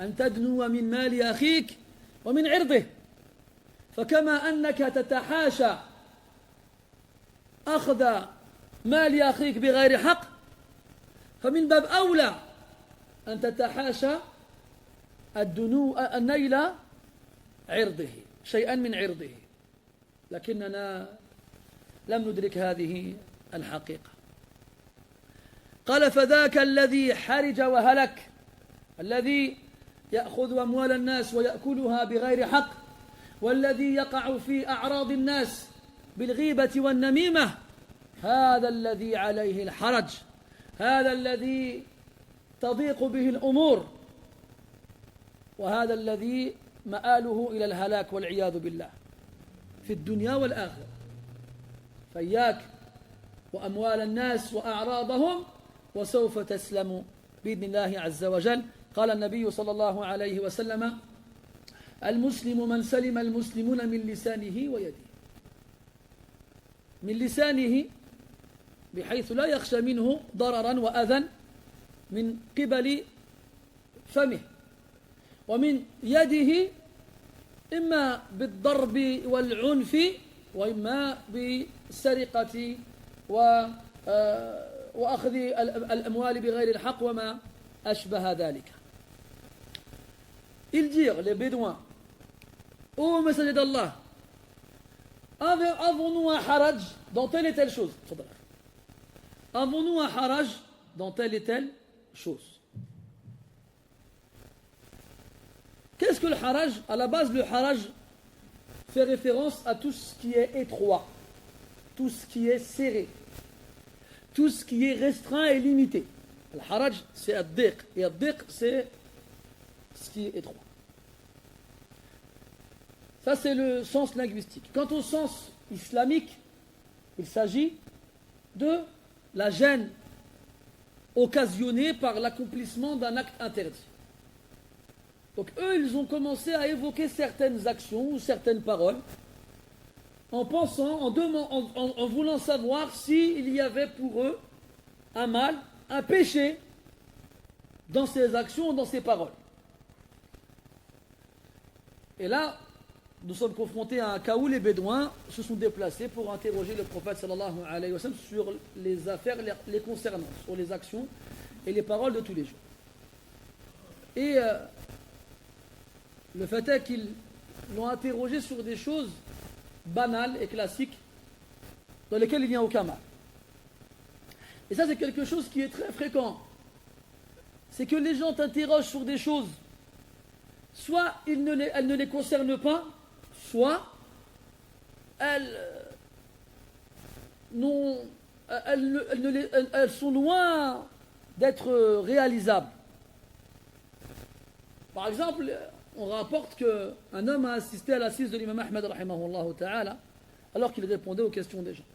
S1: أن تدنو من مال أخيك ومن عرضه. فكما أنك تتحاشى أخذ مال أخيك بغير حق، فمن باب أولى أن تتحاشى النيل عرضه، شيئا من عرضه. لكننا لم ندرك هذه الحقيقة. قال: فذاك الذي حرج وهلك، الذي يأخذ أموال الناس ويأكلها بغير حق، والذي يقع في أعراض الناس بالغيبة والنميمة، هذا الذي عليه الحرج، هذا الذي تضيق به الأمور، وهذا الذي مآله إلى الهلاك والعياذ بالله في الدنيا والآخرة. فإياك وأموال الناس وأعراضهم، وسوف تسلم بإذن الله عز وجل. قال النبي صلى الله عليه وسلم: المسلم من سلم المسلمون من لسانه ويده. من لسانه بحيث لا يخشى منه ضررا وأذى من قبل فمه، ومن يده إما بالضرب والعنف، وإما بالسرقة وأخذ الأموال بغير الحق وما أشبه ذلك. Ils dirent, les Bédouins: ô messager d'Allah, avons-nous un haraj dans telle et telle chose? Avons-nous un haraj dans telle et telle chose? Qu'est-ce que le haraj? À la base, le haraj fait référence à tout ce qui est étroit, tout ce qui est serré, tout ce qui est restreint et limité. Le haraj, c'est ad-diq, et ad-diq, c'est ce qui est étroit. Ça, c'est le sens linguistique. Quant au sens islamique, il s'agit de la gêne occasionnée par l'accomplissement d'un acte interdit. Donc eux, ils ont commencé à évoquer certaines actions ou certaines paroles en pensant, en voulant savoir s'il y avait pour eux un mal, un péché dans ces actions ou dans ces paroles. Et là, nous sommes confrontés à un cas où les Bédouins se sont déplacés pour interroger le prophète sallallahu alayhi wa sallam sur les affaires les concernant, sur les actions et les paroles de tous les jours. Et le fait est qu'ils l'ont interrogé sur des choses banales et classiques dans lesquelles il n'y a aucun mal. Et ça, c'est quelque chose qui est très fréquent. C'est que les gens t'interrogent sur des choses, soit elles ne les concernent pas, soit elles sont loin d'être réalisables. Par exemple, on rapporte qu'un homme a assisté à l'assise de l'imam Ahmed rahimahullah ta'ala alors qu'il répondait aux questions des gens.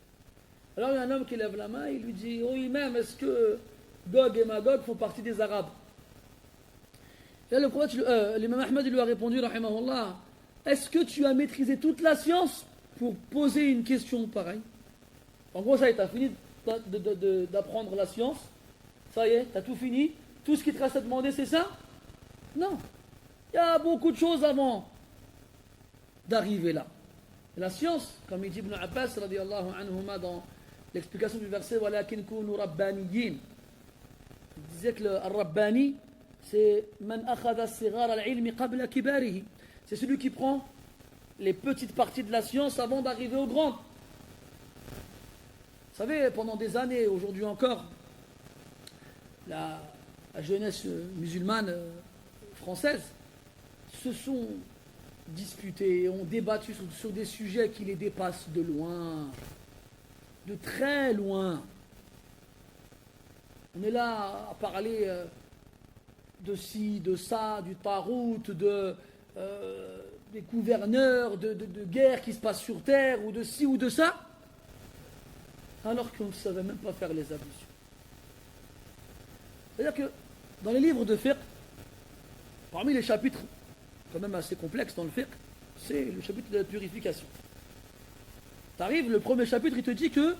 S1: Alors il y a un homme qui lève la main et il lui dit: oh imam, est-ce que Gog et Magog font partie des Arabes? Et là, le prophète, l'imam Ahmed lui a répondu rahimahullah: est-ce que tu as maîtrisé toute la science pour poser une question pareille? En gros, ça y est, tu as fini d'apprendre la science, ça y est, tu as tout fini, tout ce qui te reste à demander, c'est ça? Non, il y a beaucoup de choses avant d'arriver là. Et la science, comme il dit Ibn Abbas radiyallahu anhuma dans l'explication du verset: walakin kunu rabbaniyin, disait que le Rabbani, c'est Man akhadha sighar al-ilmi qabla kibarihi. C'est celui qui prend les petites parties de la science avant d'arriver aux grandes. Vous savez, pendant des années, aujourd'hui encore, la jeunesse musulmane française se sont disputés, ont débattu sur des sujets qui les dépassent de loin, de très loin. On est là à parler de ci, de ça, du tarout, des gouverneurs, de guerres qui se passent sur terre, ou de ci ou de ça, alors qu'on ne savait même pas faire les ablutions. C'est-à-dire que dans les livres de fiqh, parmi les chapitres quand même assez complexes dans le fiqh, c'est le chapitre de la purification. T'arrives, le premier chapitre, il te dit que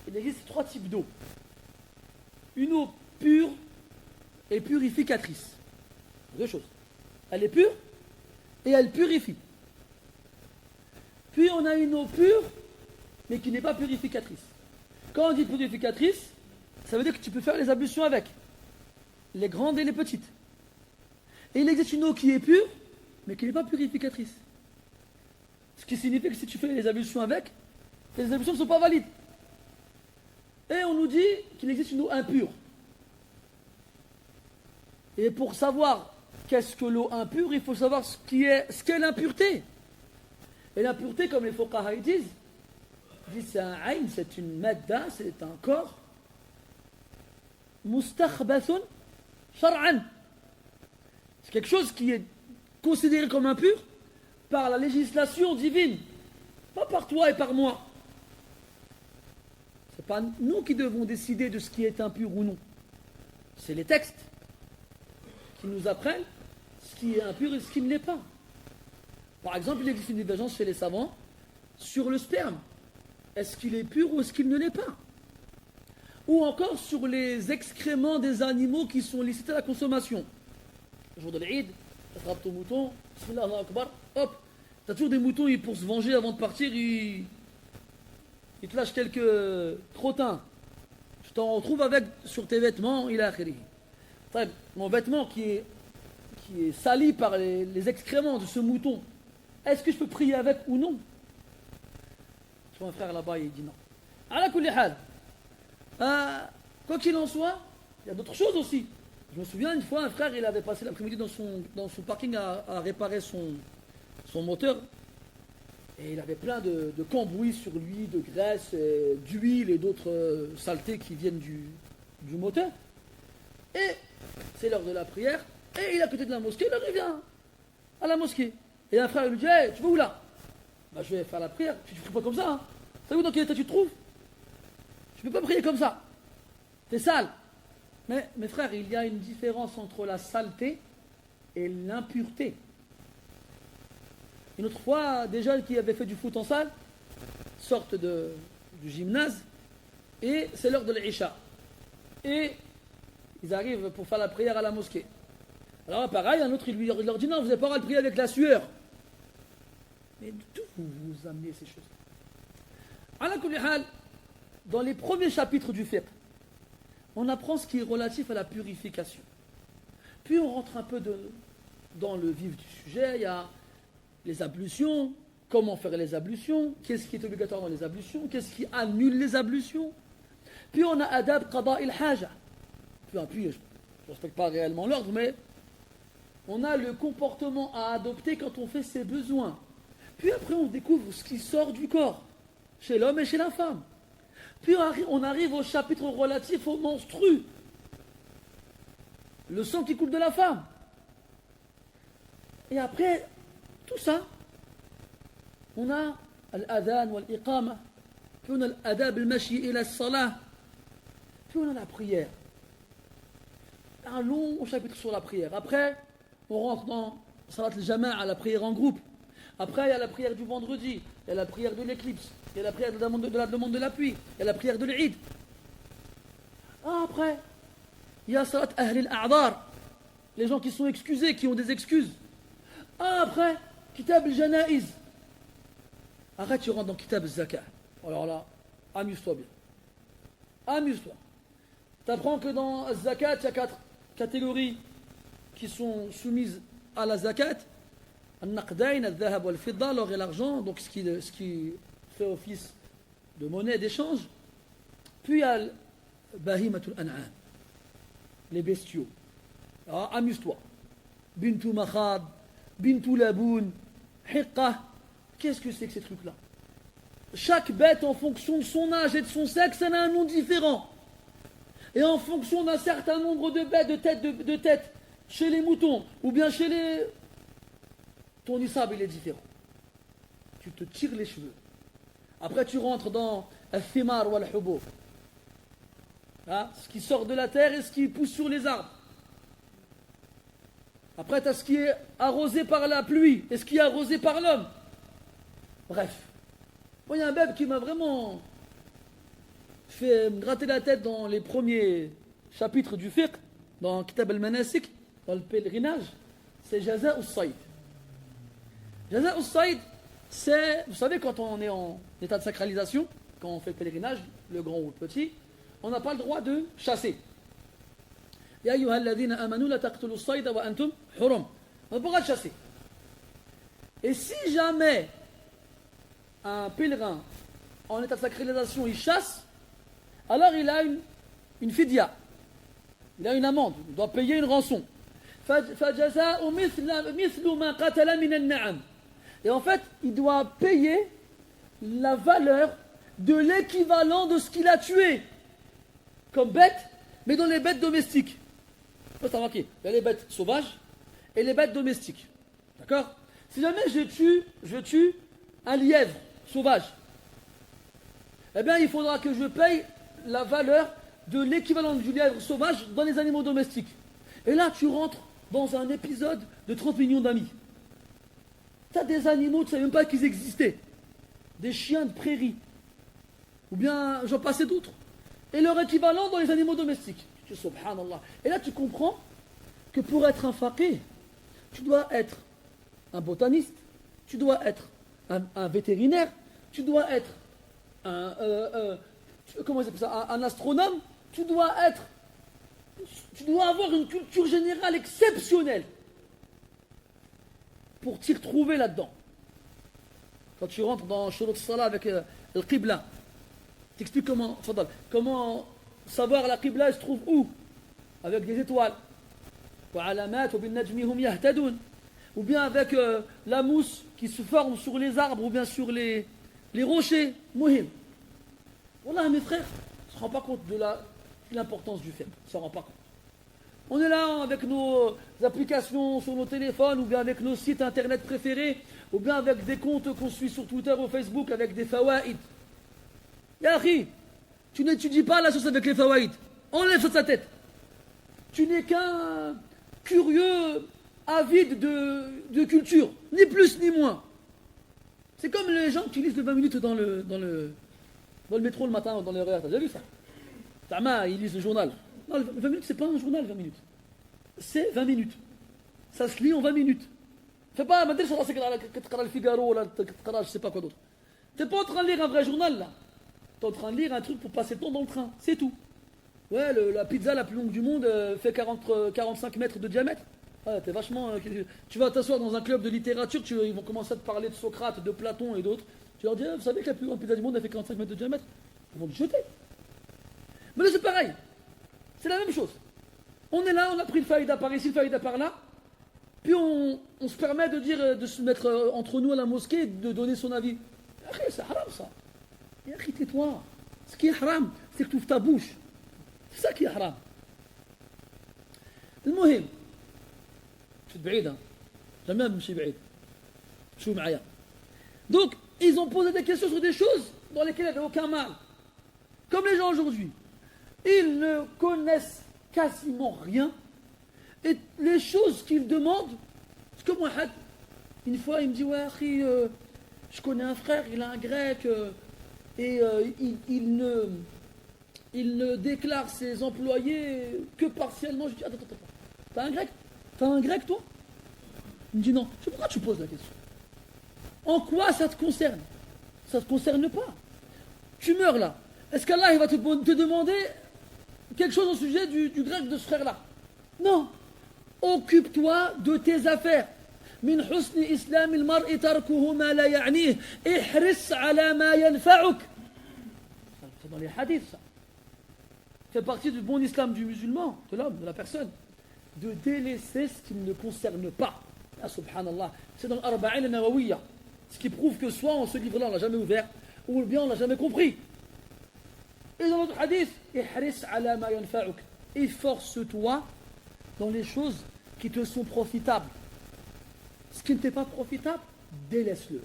S1: il existe 3 types d'eau. Une eau pure et purificatrice. 2 choses. Elle est pure et elle purifie. Puis on a une eau pure, mais qui n'est pas purificatrice. Quand on dit purificatrice, ça veut dire que tu peux faire les ablutions avec. Les grandes et les petites. Et il existe une eau qui est pure, mais qui n'est pas purificatrice. Ce qui signifie que si tu fais les ablutions avec, les ablutions ne sont pas valides. Et on nous dit qu'il existe une eau impure. Et pour savoir qu'est-ce que l'eau impure, il faut savoir ce qu'est l'impureté. Et l'impureté, comme les fuqaha disent, c'est un ayn, c'est une madda, c'est un corps. Mustakhbathun shar'an. C'est quelque chose qui est considéré comme impur par la législation divine, pas par toi et par moi. Ce n'est pas nous qui devons décider de ce qui est impur ou non. C'est les textes qui nous apprennent ce qui est impur et ce qui ne l'est pas. Par exemple, il existe une divergence chez les savants sur le sperme. Est-ce qu'il est pur ou est-ce qu'il ne l'est pas? Ou encore sur les excréments des animaux qui sont licites à la consommation. Le jour de l'Eid, tu attrapes ton mouton, bismillah, Allahu Akbar, hop, tu as toujours des moutons, pour se venger avant de partir, ils te lâchent quelques trottins. Tu t'en retrouves avec sur tes vêtements, il a akhiri. Mon vêtement qui est sali par les excréments de ce mouton, est-ce que je peux prier avec ou non? Je vois un frère là-bas, il dit non. Ala kulli hal. Quoi qu'il en soit, il y a d'autres choses aussi. Je me souviens une fois, un frère, il avait passé l'après-midi dans son parking à réparer son moteur. Et il avait plein de cambouis sur lui, de graisse, d'huile et d'autres saletés qui viennent du moteur. Et c'est l'heure de la prière. Et il est à côté de la mosquée, il revient à la mosquée. Et un frère lui dit, hey, tu vas où là? Bah, je vais faire la prière. Tu ne pries pas comme ça. Hein. Savez-vous dans quel état tu te trouves? Tu ne peux pas prier comme ça. T'es sale. Mais mes frères, il y a une différence entre la saleté et l'impureté. Une autre fois, des jeunes qui avaient fait du foot en salle sortent du gymnase et c'est l'heure de l'Isha. Et ils arrivent pour faire la prière à la mosquée. Alors pareil, un autre il leur dit non, vous n'avez pas le droit de prier avec la sueur. Mais d'où vous amenez ces choses? Ala kulli hal, dans les premiers chapitres du fiqh, on apprend ce qui est relatif à la purification. Puis on rentre un peu dans le vif du sujet. Il y a les ablutions, comment faire les ablutions, qu'est-ce qui est obligatoire dans les ablutions, qu'est-ce qui annule les ablutions. Puis on a adab qada il haja. Puis je ne respecte pas réellement l'ordre, mais on a le comportement à adopter quand on fait ses besoins. Puis après on découvre ce qui sort du corps, chez l'homme et chez la femme. Puis on arrive au chapitre relatif aux menstrues. Le sang qui coule de la femme. Et après tout ça, on a l'adhan ou l'iqama. Puis on a l'adab al-mashi ila as-salah. Puis on a la prière. Un long chapitre sur la prière. Après, on rentre dans salat al-jama'a, la prière en groupe. Après, il y a la prière du vendredi, il y a la prière de l'éclipse, il y a la prière de la demande de la pluie, il y a la prière de l'Eid. Après, il y a salat ahl al-a'dar, les gens qui sont excusés, qui ont des excuses. Après, kitab al-janaiz. Arrête, tu rentres dans kitab al-zakah. Alors là, amuse-toi bien. Amuse-toi. Tu apprends que dans la zakat, il y a 4 catégories qui sont soumises à la zakat. Al-naqdayn, al-dhahab wal-fidda, l'or et l'argent, donc ce qui fait office de monnaie d'échange. Puis il y a bahimatul an'am, les bestiaux. Alors, amuse-toi. Bintou makhad, bintou laboun, hiqqa. Qu'est-ce que c'est que ces trucs-là? Chaque bête, en fonction de son âge et de son sexe, elle a un nom différent. Et en fonction d'un certain nombre de bêtes, de têtes, chez les moutons, ou bien chez les... Ton nisab, il est différent. Tu te tires les cheveux. Après, tu rentres dans al-thimar ou al-hubub. Ce qui sort de la terre et ce qui pousse sur les arbres. Après, tu as ce qui est arrosé par la pluie et ce qui est arrosé par l'homme. Bref. Moi, il y a un bébé qui m'a vraiment fait me gratter la tête dans les premiers chapitres du fiqh, dans Kitab al-Manasik, dans le pèlerinage. C'est Jaza al-Saïd. Jaza al-Saïd, c'est, vous savez, quand on est en état de sacralisation, quand on fait le pèlerinage, le grand ou le petit, on n'a pas le droit de chasser. Ya ayyuha alladhina amanu la taqtulu as-sayda wa antum hurum. On n'a pas le droit de chasser. Et si jamais un pèlerin en état de sacralisation il chasse, alors il a une fidya, il a une amende, il doit payer une rançon. فَجَزَاءُ مِثْلُ مَا قَتَلَ مِنَ النَّعَمِ. Et en fait, il doit payer la valeur de l'équivalent de ce qu'il a tué comme bête, mais dans les bêtes domestiques. Il faut savoir qu'il y a les bêtes sauvages et les bêtes domestiques. D'accord? Si jamais je tue un lièvre sauvage, eh bien il faudra que je paye la valeur de l'équivalent du lièvre sauvage dans les animaux domestiques. Et là, tu rentres dans un épisode de 30 millions d'amis. Tu as des animaux, tu ne savais même pas qu'ils existaient. Des chiens de prairie. Ou bien, j'en passais d'autres. Et leur équivalent dans les animaux domestiques. Tu dis, subhanallah. Et là, tu comprends que pour être un faqih, tu dois être un botaniste, tu dois être un vétérinaire, tu dois être un astronome, tu dois avoir une culture générale exceptionnelle pour t'y retrouver là-dedans. Quand tu rentres dans Shurut Salah avec le Qibla, t'expliques comment savoir la Qibla elle se trouve où? Avec des étoiles. Ou bien avec la mousse qui se forme sur les arbres ou bien sur les rochers. Muhim. Wallah, mes frères, on ne se rend pas compte de l'importance du fait. On ne s'en rend pas compte. On est là avec nos applications sur nos téléphones ou bien avec nos sites internet préférés ou bien avec des comptes qu'on suit sur Twitter ou Facebook avec des fawaïd. Ya akhi, tu n'étudies pas la chose avec les fawaïd. Enlève ça de sa tête. Tu n'es qu'un curieux avide de culture, ni plus ni moins. C'est comme les gens qui lisent de 20 minutes dans le métro le matin ou dans les RER. T'as déjà vu ça? Tama, ils lisent le journal. Non, 20 minutes, c'est pas un journal, 20 minutes. C'est 20 minutes. Ça se lit en 20 minutes. Fais pas, ma dire, c'est le Figaro, je sais pas quoi d'autre. T'es pas en train de lire un vrai journal, là. T'es en train de lire un truc pour passer le temps dans le train. C'est tout. Ouais, la pizza la plus longue du monde fait 45 mètres de diamètre. Ah, t'es vachement. Tu vas t'asseoir dans un club de littérature, ils vont commencer à te parler de Socrate, de Platon et d'autres. Tu leur dis, vous savez que la plus grande pizza du monde, elle fait 45 mètres de diamètre? Ils vont te jeter. Mais là, c'est pareil. C'est la même chose. On est là, on a pris le faïda par ici, le faïda par là. Puis on se permet de se mettre entre nous à la mosquée et de donner son avis. C'est haram ça. Tais-toi. Ce qui est haram, c'est que tu ouvres ta bouche. C'est ça qui est haram. المهم je suis بعيد hein. J'aime bien je suis بعيد. Je suis معايا. Donc ils ont posé des questions sur des choses dans lesquelles il n'y avait aucun mal. Comme les gens aujourd'hui. Ils ne connaissent quasiment rien. Et les choses qu'ils demandent, parce que moi, une fois, il me dit, ouais, je connais un frère, il a un grec, et il ne déclare ses employés que partiellement. Je dis, attends, t'as un grec? T'as un grec, toi? Il me dit, non. Je dis, pourquoi tu poses la question? En quoi ça te concerne? Ça ne te concerne pas. Tu meurs là. Est-ce qu'Allah il va te demander quelque chose au sujet du grec de ce frère-là. Non. Occupe-toi de tes affaires. من حسن إسلام المرء تركه ما لا يعنيه احرص على ما ينفعك. C'est dans les hadiths, ça. Fait partie du bon islam du musulman, de l'homme, de la personne, de délaisser ce qui ne le concerne pas. Ah, subhanallah. C'est dans l'Arba'in al-Nawawiyya. Ce qui prouve que soit en ce livre-là, on ne l'a jamais ouvert, ou bien on ne l'a jamais compris. Et dans l'autre hadith, ihris ala ma yanfa'uk. Efforce-toi dans les choses qui te sont profitables. Ce qui ne t'est pas profitable, délaisse-le.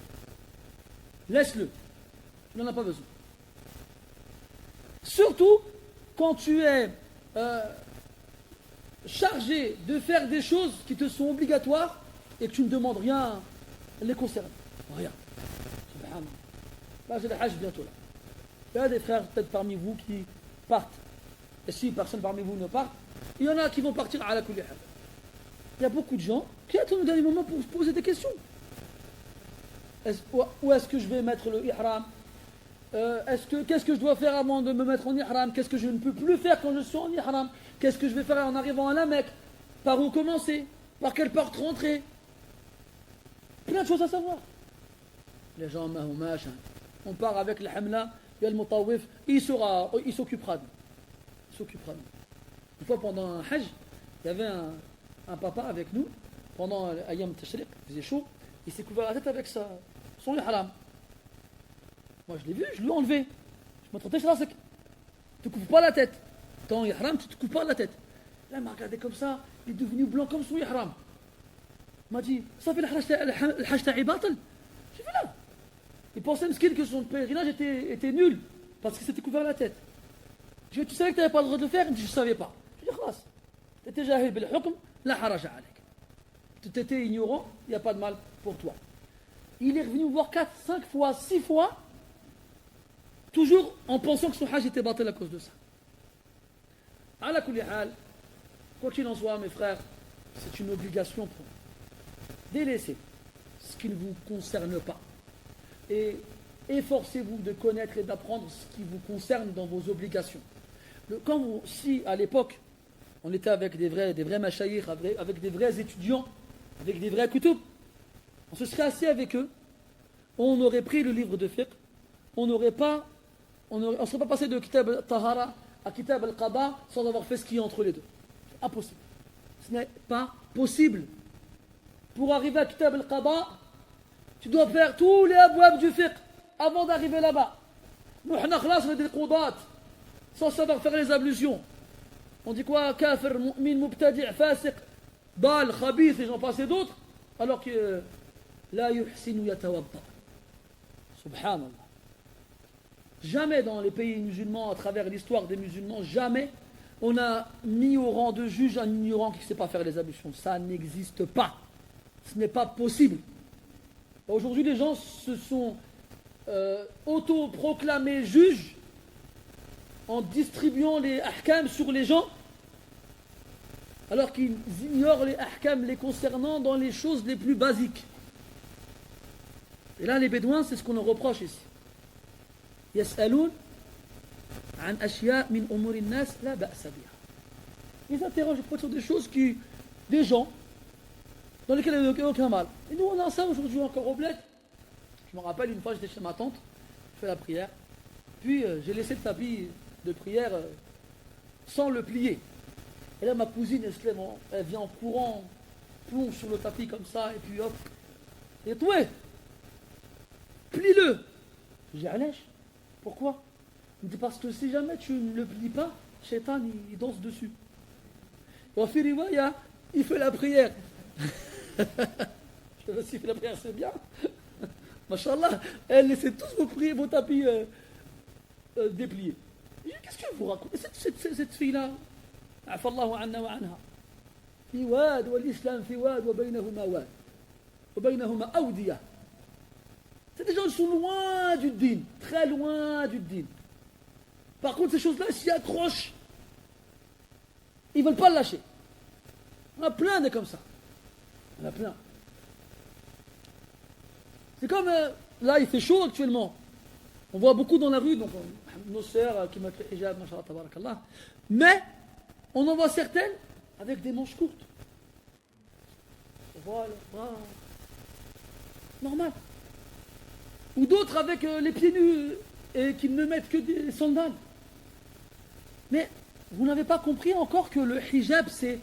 S1: Laisse-le. Tu n'en as pas besoin. Surtout quand tu es chargé de faire des choses qui te sont obligatoires et que tu ne demandes rien les concernant. Rien. Subhanallah. Là, j'ai le hajj bientôt là. Il y a des frères peut-être parmi vous qui partent. Et si personne parmi vous ne part, il y en a qui vont partir à la kulli hal. Il y a beaucoup de gens qui attendent le dernier moment pour se poser des questions. Où est-ce que je vais mettre le ihram? Qu'est-ce que je dois faire avant de me mettre en ihram? Qu'est-ce que je ne peux plus faire quand je suis en ihram? Qu'est-ce que je vais faire en arrivant à la Mecque? Par où commencer? Par quelle porte rentrer? Plein de choses à savoir. Les gens, on part avec le hamla, il y a le mutawif, il s'occupera de nous. Une fois pendant un hajj, il y avait un papa avec nous, pendant l'ayam tashriq, il faisait chaud, il s'est couvert la tête avec son ihram. Moi je l'ai vu, je lui ai enlevé. Je m'entendais sur la sec. Tu ne couvres pas la tête. Ton ihram, tu ne te couvres pas la tête. Là, il m'a regardé comme ça, il est devenu blanc comme son ihram. Il m'a dit, ça fait le hajj ta'i batal. J'ai vu là. Il pensait mesquine que son pèlerinage était nul, parce qu'il s'était couvert la tête. Je lui ai dit, tu savais que tu n'avais pas le droit de le faire? Il me dit, je ne savais pas. Je lui ai dit, khalas. Tu étais jahil bil hukm, la haraja alayk. Tu étais ignorant, il n'y a pas de mal pour toi. Il est revenu me voir 4, 5 fois, 6 fois, toujours en pensant que son hajj était battu à cause de ça. Ala kulli hal, quoi qu'il en soit, mes frères, c'est une obligation pour vous. Délaissez ce qui ne vous concerne pas. Et efforcez-vous de connaître et d'apprendre ce qui vous concerne dans vos obligations. Si à l'époque, on était avec des vrais mashayikh, avec des vrais étudiants, avec des vrais kutub, on se serait assis avec eux, on aurait pris le livre de fiqh, on ne serait pas passé de kitab al-tahara à kitab al-qada sans avoir fait ce qui est entre les deux. C'est impossible. Ce n'est pas possible. Pour arriver à kitab al-qada, tu dois faire tous les abwab du fiqh avant d'arriver là-bas. Nous, on a des qudat sans savoir faire les ablutions. On dit quoi? Kafir, mu'min, mubtadi', fasiq, dal, khabith et j'en passe et d'autres, alors que la yuhsinu yatawadda. Subhanallah. Jamais dans les pays musulmans, à travers l'histoire des musulmans, jamais on a mis au rang de juge un ignorant qui ne sait pas faire les ablutions. Ça n'existe pas. Ce n'est pas possible. Aujourd'hui, les gens se sont auto-proclamés juges en distribuant les ahkam sur les gens, alors qu'ils ignorent les ahkam les concernant dans les choses les plus basiques. Et là, les bédouins, c'est ce qu'on leur reproche ici. Yas'aloun an ashya min umuri nas la ba'sa biha. Ils interrogent sur des choses des gens, dans lesquels il n'y a aucun mal. Et nous, on a ça aujourd'hui encore au bled. Je me rappelle, une fois, j'étais chez ma tante, je fais la prière, puis j'ai laissé le tapis de prière sans le plier. Et là, ma cousine, elle vient en courant, plonge sur le tapis comme ça, et puis hop, et toi, plie-le. Je dis, Alèche, pourquoi? Il me dit, parce que si jamais tu ne le plies pas, Shaitan, il danse dessus. Et au fil il fait la prière. Je sais s'il fait la prière, c'est bien. Masha'Allah, elle laissait tous vos tapis dépliés. Qu'est-ce que vous racontez? Cette fille-là, Afallahu anna wa anha. Fi wad, wa l'islam fi wad, wa baynahuma wad. Wa baynahuma awdiya. C'est des gens qui sont loin du din, très loin du din. Par contre, ces choses-là, s'y accrochent. Ils ne veulent pas le lâcher. On a plein de comme ça. On a plein. C'est comme, là, il fait chaud actuellement. On voit beaucoup dans la rue, donc nos sœurs qui mettent le hijab, mashallah, tabarakallah. Mais on en voit certaines avec des manches courtes. Voilà, voilà. Normal. Ou d'autres avec les pieds nus et qui ne mettent que des sandales. Mais vous n'avez pas compris encore que le hijab, c'est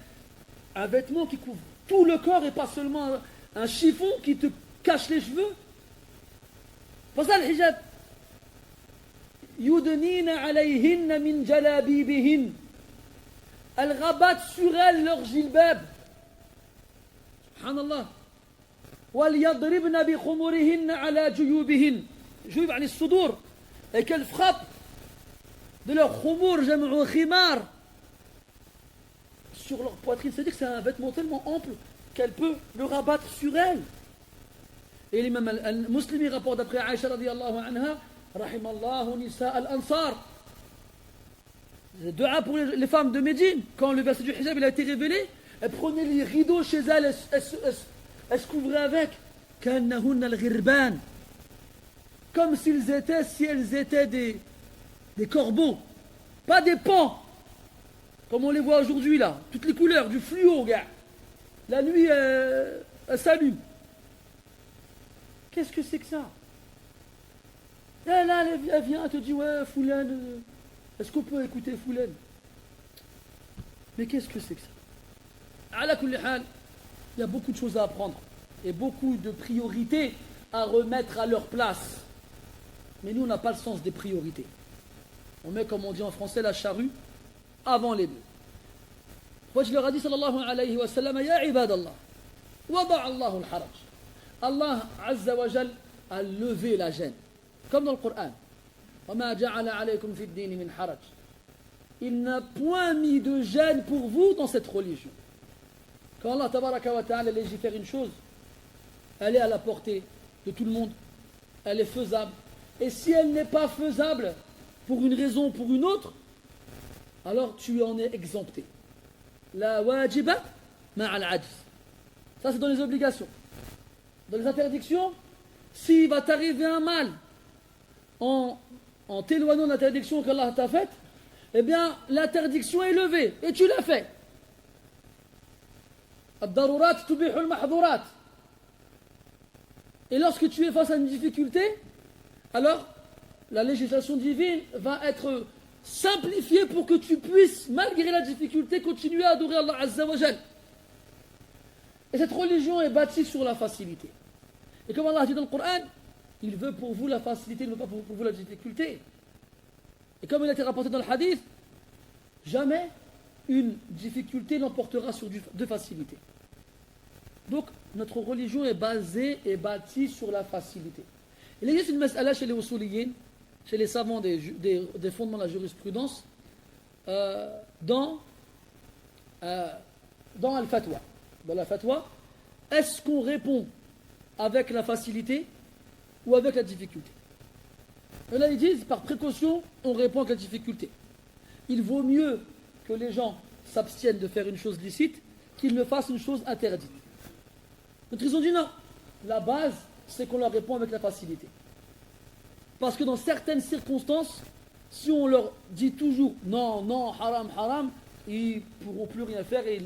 S1: un vêtement qui couvre tout le corps et pas seulement un chiffon qui te cache les cheveux. Pas ça le hijab. Yudnina alayhinna min jalabibihin. Elles rabattent sur elles leur gilbab. Subhanallah. وَلْيَضْرِبْنَ بِخُمُرِهِنَّ عَلَى جُيُوبِهِنَّ. جُيُوب يعني الصدور. Et qu'elles frappent de leur khumur, jam'u khimar, sur leur poitrine. C'est-à-dire que c'est un vêtement tellement ample qu'elle peut le rabattre sur elle. Et l'imam al-Muslimi rapporte d'après Aïcha radiyallahu anha, rahimallahu nisa al-ansar. Dua pour les femmes de Médine. Quand le verset du hijab il a été révélé, elles prenaient les rideaux chez elles, elles se couvraient avec. كَأَنَّهُنَّ الْغِرْبَانِ. Comme si elles étaient des corbeaux. Pas des pans. Comme on les voit aujourd'hui là. Toutes les couleurs, du fluo, gars. La nuit, elle s'allume. Qu'est-ce que c'est que ça? Et là, elle vient, elle te dit, ouais, Foulane, est-ce qu'on peut écouter Foulane? Mais qu'est-ce que c'est que ça? Ala kulli hal, il y a beaucoup de choses à apprendre et beaucoup de priorités à remettre à leur place. Mais nous, on n'a pas le sens des priorités. On met, comme on dit en français, la charrue avant les bœufs. Moi, je leur ai dit, sallallahu alayhi wa sallam, ya ibadallah, wada' Allahu al-haraj. Allah, azza wa jal, a levé la gêne. Comme dans le Coran. وَمَا جَعَلَ عَلَيْكُمْ فِي الدِّينِ مِنْ حَرَجٍ. Il n'a point mis de gêne pour vous dans cette religion. Quand Allah tabaraka wa ta'ala légifère une chose, elle est à la portée de tout le monde. Elle est faisable. Et si elle n'est pas faisable pour une raison ou pour une autre, alors tu en es exempté. La wajiba ma'al ajz. Ça c'est dans les obligations. Dans les interdictions, s'il va t'arriver un mal en t'éloignant de l'interdiction qu'Allah t'a faite, eh bien l'interdiction est levée et tu l'as fait. Ad-darurat tubihu al-mahdhurat. Et lorsque tu es face à une difficulté, alors la législation divine va être simplifiée pour que tu puisses, malgré la difficulté, continuer à adorer Allah Azza wa Jal. Et cette religion est bâtie sur la facilité. Et comme Allah dit dans le Coran, il veut pour vous la facilité, il ne veut pas pour vous la difficulté. Et comme il a été rapporté dans le hadith, jamais une difficulté l'emportera sur de facilité. Donc, notre religion est basée et bâtie sur la facilité. Il existe une mas'ala chez les usuliyin, chez les savants des fondements de la jurisprudence, dans al-fatwa. Dans la fatwa, est-ce qu'on répond avec la facilité ou avec la difficulté? Et là, ils disent, par précaution, on répond avec la difficulté. Il vaut mieux que les gens s'abstiennent de faire une chose licite qu'ils ne fassent une chose interdite. D'autres, ils ont dit non. La base, c'est qu'on leur répond avec la facilité. Parce que dans certaines circonstances, si on leur dit toujours non, non, haram, haram, ils ne pourront plus rien faire et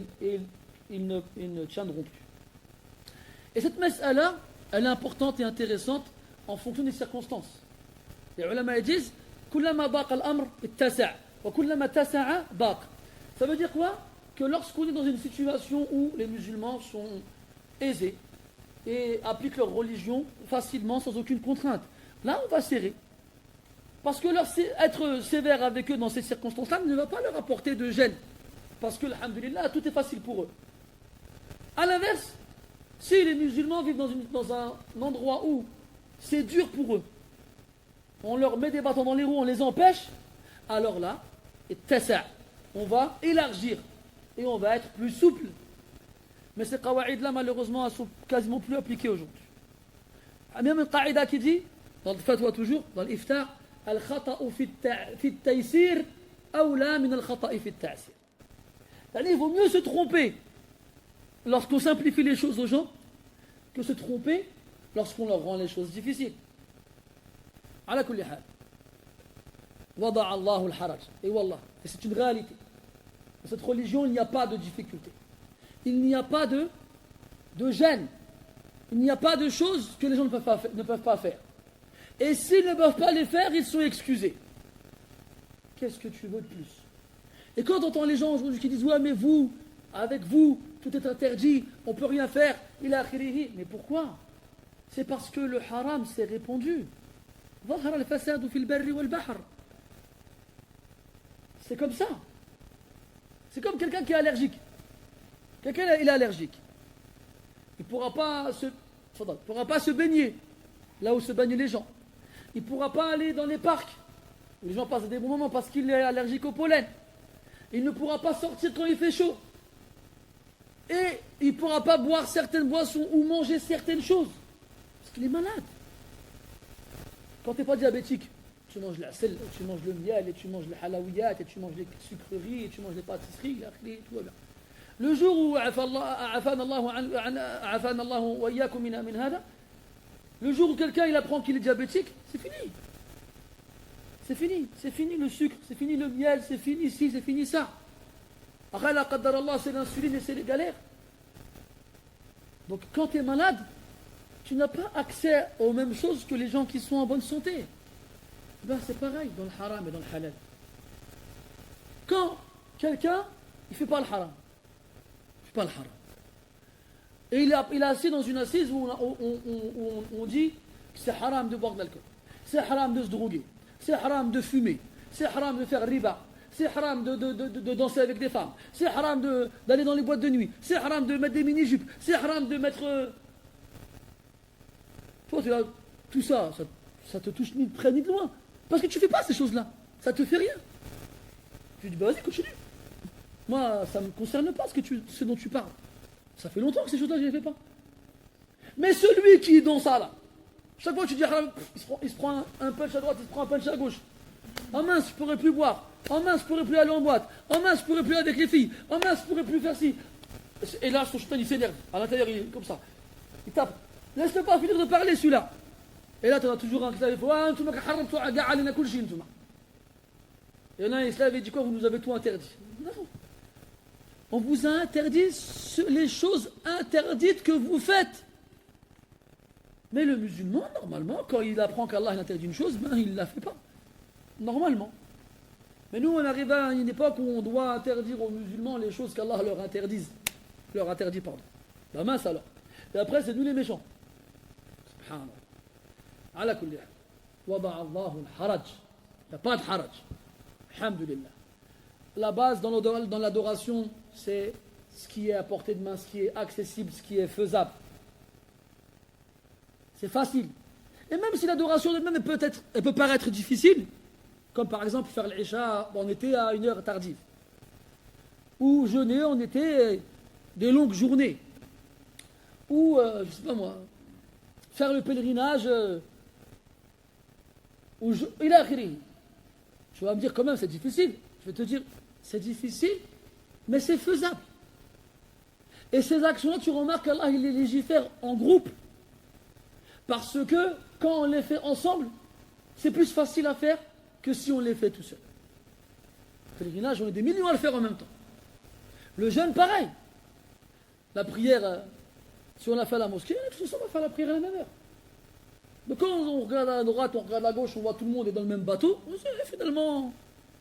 S1: ils ne tiendront plus. Et cette mas'ala, elle est importante et intéressante en fonction des circonstances. Les ulama disent kullama baqa al-amr ittasa' wa kullama tasa'a baqa. Ça veut dire quoi? Que lorsqu'on est dans une situation où les musulmans sont aisés et appliquent leur religion facilement sans aucune contrainte, là on va serrer. Parce que être sévère avec eux dans ces circonstances-là ne va pas leur apporter de gêne. Parce que, alhamdulillah, tout est facile pour eux. A l'inverse, si les musulmans vivent dans un endroit où c'est dur pour eux, on leur met des bâtons dans les roues, on les empêche, alors là, on va élargir et on va être plus souple. Mais ces qawaïd-là, malheureusement, elles sont quasiment plus appliquées aujourd'hui. Il y a même une qaïda qui dit, dans le fatwa toujours, dans l'iftar, al-khata'u fi at-taysir awla min al-khata'i fi at-ta'sir. Il vaut mieux se tromper lorsqu'on simplifie les choses aux gens que se tromper lorsqu'on leur rend les choses difficiles. على كل حال وضع الله الحرج. Et wallah, et c'est une réalité. Dans cette religion, il n'y a pas de difficulté. Il n'y a pas de gêne. Il n'y a pas de choses que les gens ne peuvent pas faire. Et s'ils ne peuvent pas les faire, ils sont excusés. Qu'est-ce que tu veux de plus? Et quand on entend les gens aujourd'hui qui disent ouais mais vous, avec vous, tout est interdit, on ne peut rien faire, il a akhirihi. Mais pourquoi? C'est parce que le haram s'est répandu. C'est comme ça. C'est comme quelqu'un qui est allergique. Quelqu'un il est allergique. Il ne pourra pas se baigner là où se baignent les gens. Il ne pourra pas aller dans les parcs où les gens passent des bons moments parce qu'il est allergique au pollen. Il ne pourra pas sortir quand il fait chaud. Et il ne pourra pas boire certaines boissons ou manger certaines choses. Parce qu'il est malade. Quand tu n'es pas diabétique, tu manges la sel, tu manges le miel, et tu manges le halawiyat, et tu manges les sucreries, et tu manges les pâtisseries, et tout va bien. Le jour où le jour où quelqu'un il apprend qu'il est diabétique, c'est fini. C'est fini. C'est fini le sucre, c'est fini le miel, c'est fini ci, c'est fini ça. Après, la qaddar Allah, c'est l'insuline et c'est les galères. Donc quand tu es malade, tu n'as pas accès aux mêmes choses que les gens qui sont en bonne santé. Ben, c'est pareil dans le haram et dans le halal. Quand quelqu'un, il ne fait pas le haram. Pas le haram. Et il est assis dans une assise où on dit que c'est haram de boire de l'alcool, c'est haram de se droguer, c'est haram de fumer, c'est haram de faire riba, c'est haram de danser avec des femmes, c'est haram d'aller dans les boîtes de nuit, c'est haram de mettre des mini-jupes, c'est haram de mettre... Toi, tu as tout ça, ça te touche ni de près ni de loin. Parce que tu ne fais pas ces choses-là. Ça ne te fait rien. Tu dis, bah vas-y, continue. Moi, ça ne me concerne pas ce dont tu parles. Ça fait longtemps que ces choses-là, je ne les fais pas. Mais celui qui est dans ça, là, chaque fois que tu dis, il se prend un punch à droite, il se prend un punch à gauche. Oh mince, je ne pourrais plus boire. Oh mince, je ne pourrais plus aller en boîte. Oh mince, je ne pourrais plus aller avec les filles. Oh mince, je ne pourrais plus faire ci. Et là, son shaitan, il s'énerve. À l'intérieur, il est comme ça. Il tape. Laisse-le pas finir de parler, celui-là. Et là, tu as toujours un qui il faut, ah, tu m'as haramtu à ga'alina kul shay, ntuma. Et là, il se lève et dit quoi? Vous nous avez tout interdit. Non. On vous a interdit les choses interdites que vous faites. Mais le musulman, normalement, quand il apprend qu'Allah interdit une chose, ben, il ne la fait pas. Normalement. Mais nous, on arrive à une époque où on doit interdire aux musulmans les choses qu'Allah leur interdit, pardon. La mince alors. Et après, c'est nous les méchants. Subhanallah. Ala kulli hal. Wada'a Allahu al-haraj. Il n'y a pas de haraj. Alhamdulillah. La base dans l'adoration, c'est ce qui est à portée de main, ce qui est accessible, ce qui est faisable. C'est facile. Et même si l'adoration elle peut paraître difficile, comme par exemple faire l'Isha en été à une heure tardive, ou jeûner en été des longues journées, ou, je ne sais pas moi, faire le pèlerinage, il a akhiri. Tu vas me dire quand même c'est difficile. Je vais te dire, c'est difficile, mais c'est faisable. Et ces actions-là, tu remarques qu'Allah il les légifère en groupe. Parce que quand on les fait ensemble, c'est plus facile à faire que si on les fait tout seul. Le pèlerinage, on est des millions à le faire en même temps. Le jeûne, pareil. La prière, si on la fait à la mosquée, on va faire la prière à la même heure. Mais quand on regarde à droite, on regarde à gauche, on voit tout le monde est dans le même bateau, finalement,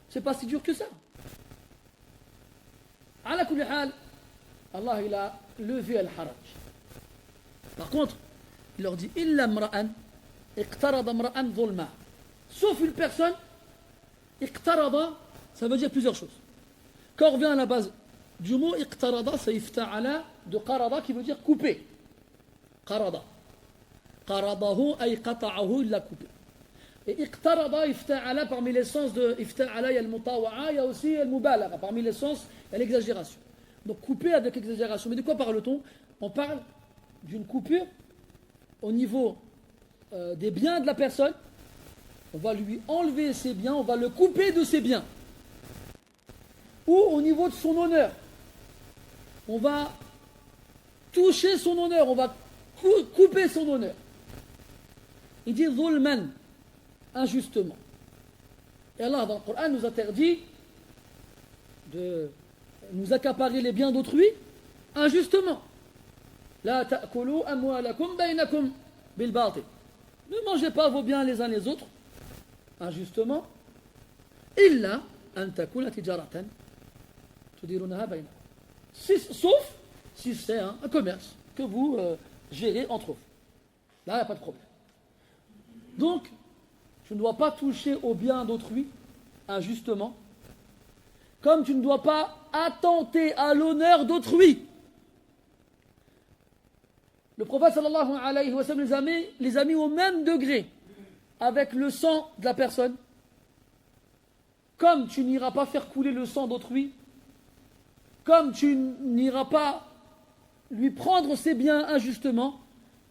S1: c'est pas si dur que ça. Ala kulli hal, Allah il a levé al-haraj. Par contre, il leur dit illa mra'an iqtarada mra'an dhulma. Sauf une personne, iqtarada, ça veut dire plusieurs choses. Quand on revient à la base du mot iqtarada, c'est ifta'ala de qarada qui veut dire couper. Qarada. Qaradahu ay qata'ahu, il l'a coupé. Et iqtarada, ifta'ala, parmi les sens de ifta'ala, il y a le mutawa'a, il y a aussi le mubalagha. Parmi les sens, il y a l'exagération. Donc couper avec exagération. Mais de quoi parle-t-on? On parle d'une coupure au niveau des biens de la personne. On va lui enlever ses biens, on va le couper de ses biens. Ou au niveau de son honneur. On va toucher son honneur, on va couper son honneur. Il dit dhulman injustement. Et Allah, dans le Coran, nous interdit de nous accaparer les biens d'autrui injustement. La ta'kulu amwalakum bainakum bil batil. Ne mangez pas vos biens les uns les autres injustement. Illa an takuna tijaratan tudirunaha bainakum. Sauf si c'est un commerce que vous gérez entre vous. Là, il n'y a pas de problème. Donc, tu ne dois pas toucher aux biens d'autrui injustement, comme tu ne dois pas attenter à l'honneur d'autrui. Le prophète sallallahu alayhi wa sallam les a mis au même degré avec le sang de la personne. Comme tu n'iras pas faire couler le sang d'autrui, comme tu n'iras pas lui prendre ses biens injustement,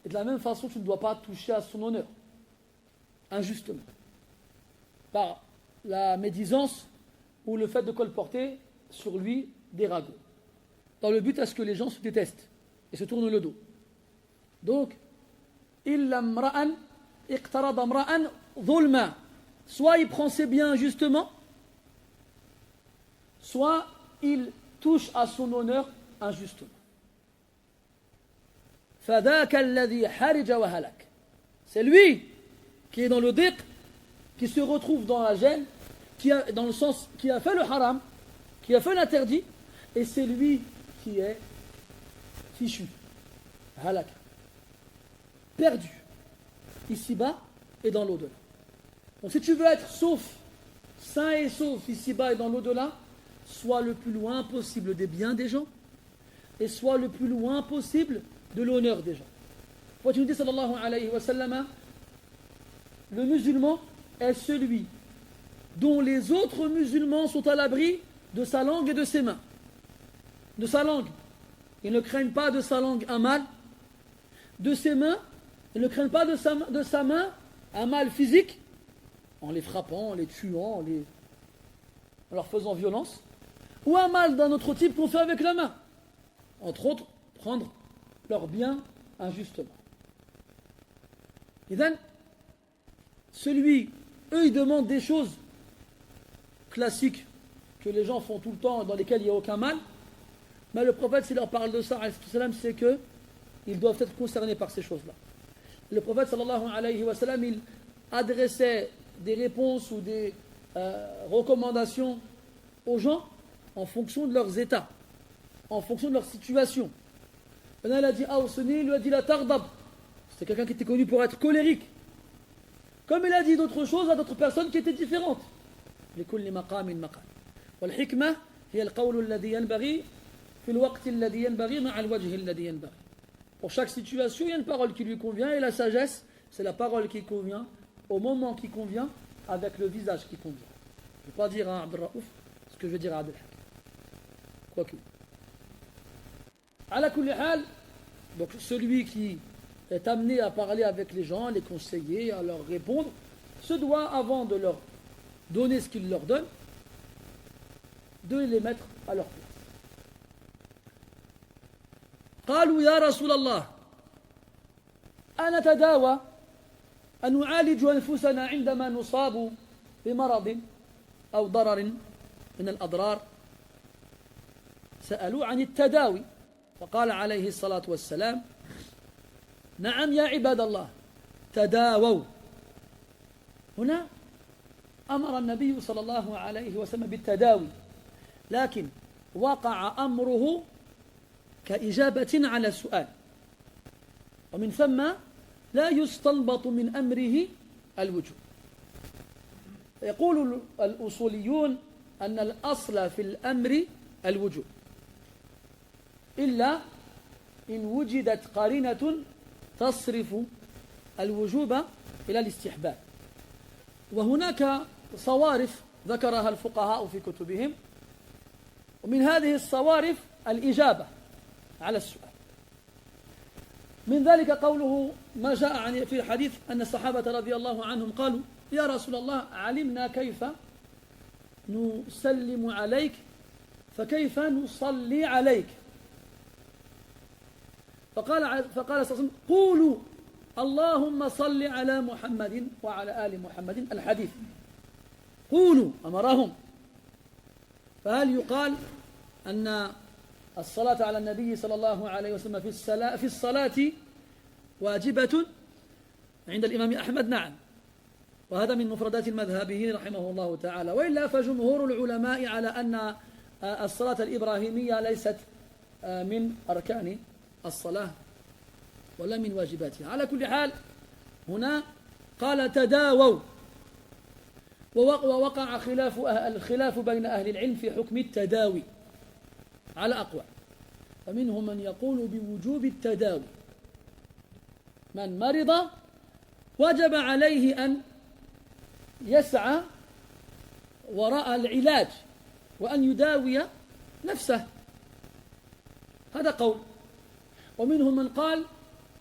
S1: et de la même façon tu ne dois pas toucher à son honneur injustement, par la médisance ou le fait de colporter sur lui des ragots, dans le but à ce que les gens se détestent et se tournent le dos. Donc, soit il prend ses biens injustement, soit il touche à son honneur injustement. C'est lui qui est dans le diq, qui se retrouve dans la gêne, dans le sens qui a fait le haram, qui a fait l'interdit, et c'est lui qui est fichu, halak, perdu, ici-bas et dans l'au-delà. Donc si tu veux être sain et sauf ici-bas et dans l'au-delà, sois le plus loin possible des biens des gens, et sois le plus loin possible de l'honneur des gens. Quand tu nous dis sallallahu alayhi wa sallam, le musulman est celui dont les autres musulmans sont à l'abri de sa langue et de ses mains. De sa langue, ils ne craignent pas de sa langue un mal. De ses mains, ils ne craignent pas de sa main un mal physique, en les frappant, en les tuant, en leur faisant violence, ou un mal d'un autre type qu'on fait avec la main. Entre autres, prendre leurs biens injustement. Et donc, eux ils demandent des choses classiques que les gens font tout le temps, dans lesquelles il n'y a aucun mal, mais le prophète, s'il leur parle de ça, c'est qu'ils doivent être concernés par ces choses-là. Le prophète, sallallahu alayhi wa sallam, il adressait des réponses ou des recommandations aux gens en fonction de leurs états, en fonction de leur situation. Il a dit Awsani, il lui a dit la tardab. C'était quelqu'un qui était connu pour être colérique. Comme il a dit d'autres choses à d'autres personnes qui étaient différentes. لكل مقام مقال. والحكمة هي القول الذي ينبغي في الوقت الذي ينبغي مع الوجه الذي ينبغي. Pour chaque situation, il y a une parole qui lui convient, et la sagesse, c'est la parole qui convient au moment qui convient, avec le visage qui convient. Je ne vais pas dire à Abdel Raouf ce que je vais dire à Abdel Hakim. Quoique. Ala kulli hal, donc celui qui est amené à parler avec les gens, les conseiller, à leur répondre, se doit, avant de leur donner ce qu'il leur donne, de les mettre à leur place. قالوا يا رسول الله أنتداوى أن نعالج أنفسنا عندما نصاب بمرض أو ضرر من الأضرار. سألوا عن التداوي فقال عليه الصلاة والسلام نعم يا عباد الله تداووا. هنا أمر النبي صلى الله عليه وسلم بالتداوي، لكن وقع أمره كإجابة على السؤال، ومن ثم لا يستنبط من أمره الوجوب. يقول الأصوليون أن الأصل في الأمر الوجوب إلا إن وجدت قرينة تصرف الوجوب إلى الاستحباب، وهناك صوارف ذكرها الفقهاء في كتبهم، ومن هذه الصوارف الإجابة على السؤال. من ذلك قوله ما جاء في الحديث أن الصحابة رضي الله عنهم قالوا يا رسول الله علمنا كيف نسلم عليك فكيف نصلي عليك. فقال صلى الله عليه وسلم قولوا اللهم صل على محمد وعلى آل محمد الحديث قولوا أمرهم. فهل يقال أن الصلاة على النبي صلى الله عليه وسلم في الصلاة واجبة عند الإمام أحمد؟ نعم، وهذا من مفردات المذهبي رحمه الله تعالى. وإلا فجمهور العلماء على أن الصلاة الإبراهيمية ليست من أركان الصلاة ولا من واجباتها. على كل حال هنا قال تداووا، ووقع الخلاف بين أهل العلم في حكم التداوي على أقوال، فمنهم من يقول بوجوب التداوي، من مرض وجب عليه أن يسعى وراء العلاج وأن يداوي نفسه، هذا قول. ومنهم من قال